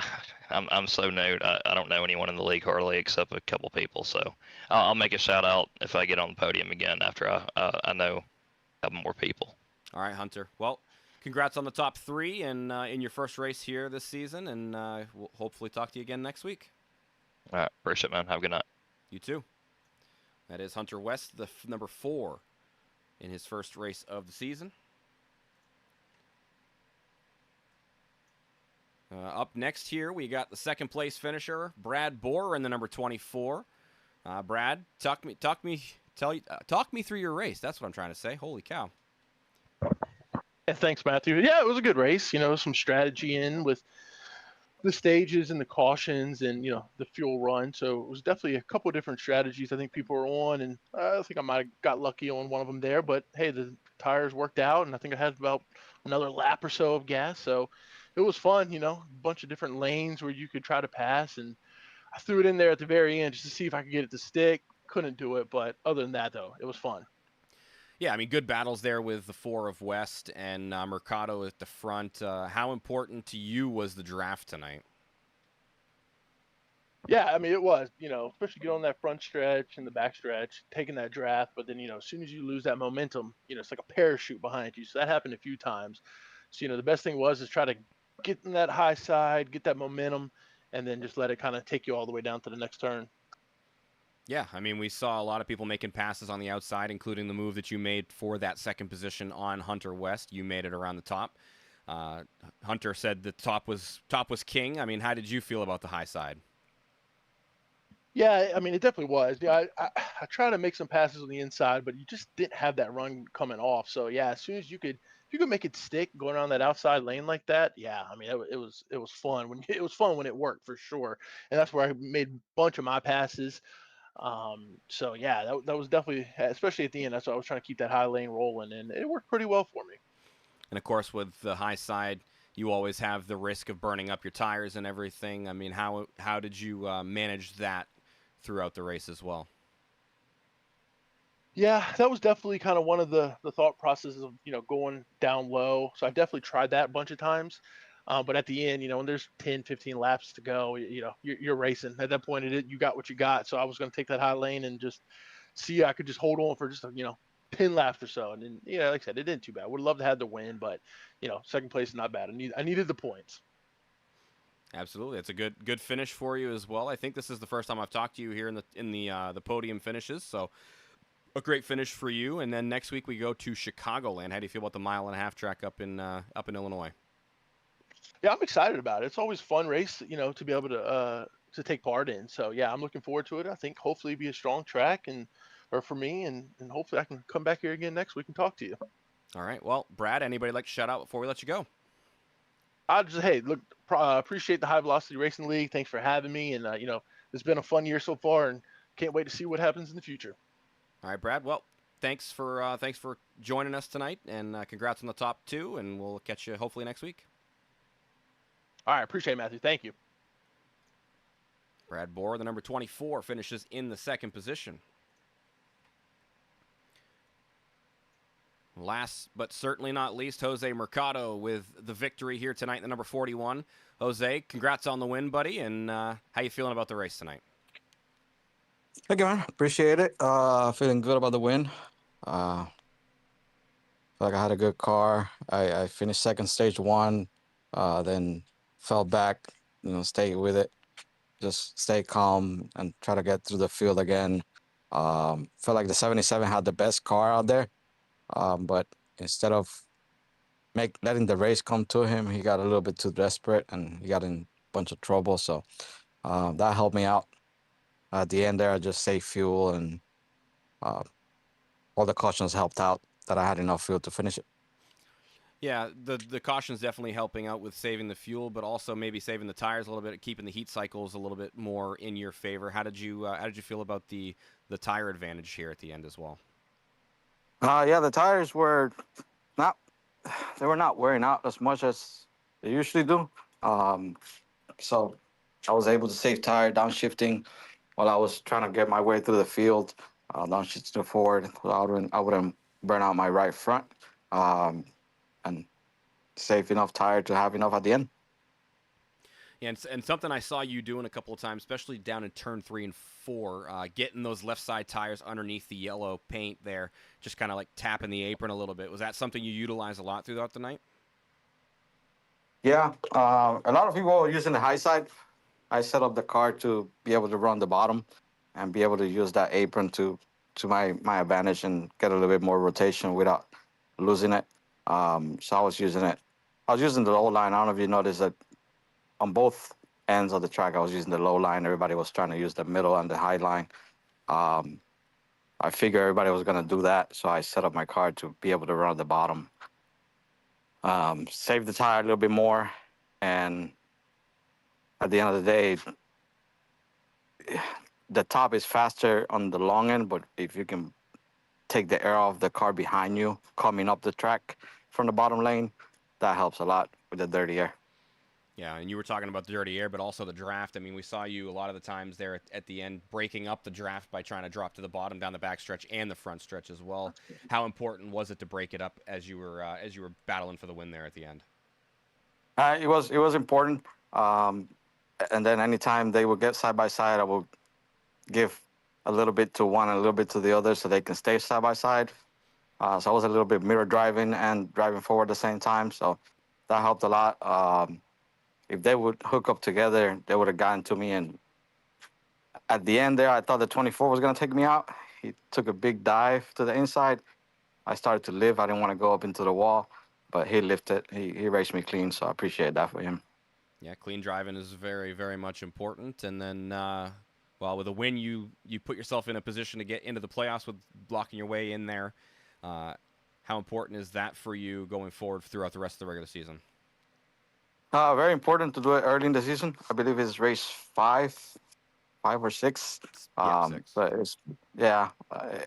I'm so new. I don't know anyone in the league hardly except a couple people. So I'll make a shout out if I get on the podium again after I know a couple more people. All right, Hunter. Well, congrats on the top 3 and in your first race here this season, and we'll hopefully talk to you again next week. All right, appreciate it, man. Have a good night. You too. That is Hunter West, the number 4 in his first race of the season. Up next here, we got the second place finisher, Brad Bohr, in the number 24. Brad, talk me through your race. That's what I'm trying to say. Holy cow! Yeah, thanks, Matthew. Yeah, it was a good race. Some strategy in with the stages and the cautions and the fuel run. So it was definitely a couple of different strategies I think people were on, and I think I might have got lucky on one of them there. But hey, the tires worked out, and I think I had about another lap or so of gas. So it was fun, a bunch of different lanes where you could try to pass, and I threw it in there at the very end just to see if I could get it to stick. Couldn't do it, but other than that, though, it was fun. Yeah, I mean, good battles there with the 4 of West and Mercado at the front. How important to you was the draft tonight? Yeah, I mean, it was, especially get on that front stretch and the back stretch, taking that draft. But then, as soon as you lose that momentum, it's like a parachute behind you. So that happened a few times. So, the best thing was try to get in that high side, get that momentum, and then just let it kind of take you all the way down to the next turn. Yeah, I mean, we saw a lot of people making passes on the outside, including the move that you made for that second position on Hunter West. You made it around the top. Hunter said the top was king. I mean, how did you feel about the high side? Yeah, I mean, it definitely was. Yeah, I tried to make some passes on the inside, but you just didn't have that run coming off. So yeah, as soon as if you could make it stick going around that outside lane like that, yeah, I mean, it was fun it was fun when it worked for sure, and that's where I made a bunch of my passes. So yeah, that was definitely, especially at the end. That's why I was trying to keep that high lane rolling, and it worked pretty well for me. And of course, with the high side, you always have the risk of burning up your tires and everything. I mean, how did you manage that throughout the race as well? Yeah, that was definitely kind of one of the thought processes of going down low. So I definitely tried that a bunch of times. But at the end, when there's 10, 15 laps to go, you're racing. At that point, you got what you got. So I was going to take that high lane and just see I could just hold on for just 10 laps or so. And then, like I said, it didn't too bad. Would love to have the win, but second place is not bad. I needed the points. Absolutely, it's a good finish for you as well. I think this is the first time I've talked to you here in the podium finishes. So a great finish for you. And then next week we go to Chicagoland. How do you feel about the 1.5-mile track up in Illinois? Yeah, I'm excited about it. It's always a fun race, to be able to take part in. So yeah, I'm looking forward to it. I think hopefully it'll be a strong track or for me, and hopefully I can come back here again next week and talk to you. All right. Well, Brad, anybody like to shout out before we let you go? Hey, look, appreciate the High Velocity Racing League. Thanks for having me, and it's been a fun year so far, and can't wait to see what happens in the future. All right, Brad. Well, thanks for joining us tonight, and congrats on the top 2, and we'll catch you hopefully next week. All right, appreciate it, Matthew. Thank you. Brad Bohr, the number 24, finishes in the second position. Last but certainly not least, Jose Mercado with the victory here tonight in the number 41. Jose, congrats on the win, buddy, and how you feeling about the race tonight? Thank you, man. Appreciate it. Feeling good about the win. Feel like I had a good car. I finished second stage 1, then fell back stay with it, just stay calm and try to get through the field again. Felt like the 77 had the best car out there, but instead of letting the race come to him, he got a little bit too desperate and he got in a bunch of trouble. So that helped me out. At the end there, I just saved fuel and uh, all the cautions helped out that I had enough fuel to finish it. Yeah, the caution's definitely helping out with saving the fuel, but also maybe saving the tires a little bit, keeping the heat cycles a little bit more in your favor. How did you feel about the tire advantage here at the end as well? Yeah, the tires were not they were not wearing out as much as they usually do. So I was able to save tire downshifting while I was trying to get my way through the field, downshifting forward. I wouldn't burn out my right front, and save enough tire to have enough at the end. Yeah, and something I saw you doing a couple of times, especially down in turn 3 and 4, getting those left side tires underneath the yellow paint there, just kind of like tapping the apron a little bit. Was that something you utilized a lot throughout the night? Yeah, a lot of people are using the high side. I set up the car to be able to run the bottom and be able to use that apron to my advantage and get a little bit more rotation without losing it. So I was using it. I was using the low line. I don't know if you noticed that on both ends of the track, I was using the low line. Everybody was trying to use the middle and the high line. I figured everybody was going to do that, so I set up my car to be able to run at the bottom. Save the tire a little bit more, and at the end of the day, the top is faster on the long end, but if you can take the air off the car behind you coming up the track from the bottom lane, that helps a lot with the dirty air. Yeah, and you were talking about the dirty air, but also the draft. I mean, we saw you a lot of the times there at the end breaking up the draft by trying to drop to the bottom down the back stretch and the front stretch as well. How important was it to break it up as you were battling for the win there at the end? It was important. And then anytime they would get side by side, I would give a little bit to one and a little bit to the other so they can stay side by side. So I was a little bit mirror driving and driving forward at the same time. So that helped a lot. If they would hook up together, they would have gotten to me. And at the end there, I thought the 24 was going to take me out. He took a big dive to the inside. I started to lift. I didn't want to go up into the wall, but he lifted. He raced me clean, so I appreciate that for him. Yeah, clean driving is very, very much important. And then, well, with a win, you put yourself in a position to get into the playoffs with blocking your way in there. How important is that for you going forward throughout the rest of the regular season? Very important to do it early in the season. I believe it's race five or six. Yeah, 6. But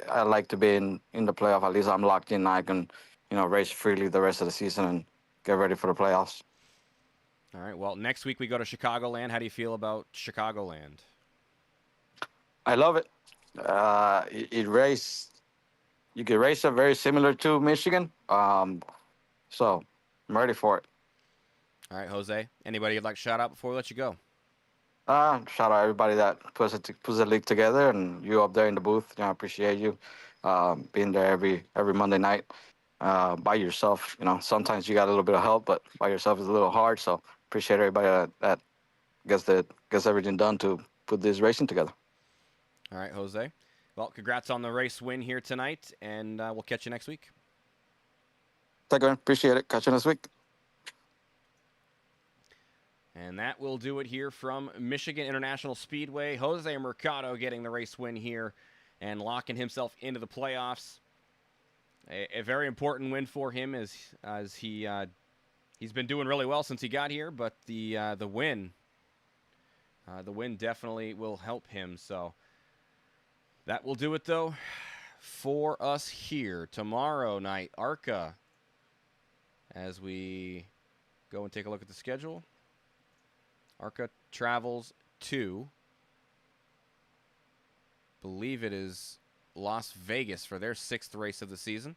I like to be in the playoff. At least I'm locked in. I can, race freely the rest of the season and get ready for the playoffs. All right. Well, next week we go to Chicagoland. How do you feel about Chicagoland? I love it. You can race it very similar to Michigan. So I'm ready for it. All right, Jose. Anybody you'd like to shout out before we let you go? Shout out everybody that puts the league together, and you up there in the booth. I appreciate you being there every Monday night by yourself. Sometimes you got a little bit of help, but by yourself is a little hard. So appreciate everybody that gets everything done to put this racing together. All right, Jose. Well, congrats on the race win here tonight, and we'll catch you next week. Thank you, man. Appreciate it. Catch you next week. And that will do it here from Michigan International Speedway. Jose Mercado getting the race win here and locking himself into the playoffs. A very important win for him as he's been doing really well since he got here, but the win definitely will help him. So that will do it, though, for us here. Tomorrow night, ARCA, as we go and take a look at the schedule. ARCA travels to, believe it is Las Vegas for their 6th race of the season.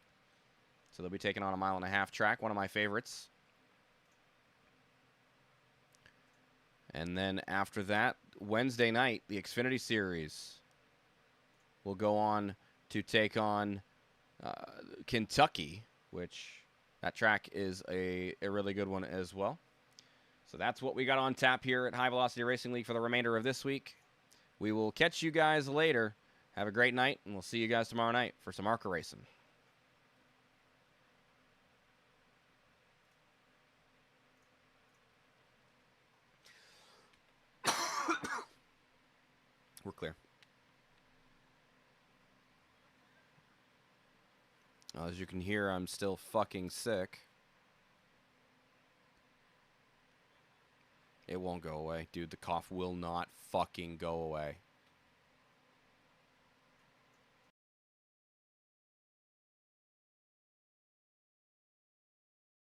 So they'll be taking on a 1.5 mile track, one of my favorites. And then after that, Wednesday night, the Xfinity Series will go on to take on Kentucky, which that track is a really good one as well. So that's what we got on tap here at High Velocity Racing League for the remainder of this week. We will catch you guys later. Have a great night, and we'll see you guys tomorrow night for some ARCA racing. We're clear. As you can hear, I'm still fucking sick. It won't go away. Dude, the cough will not fucking go away.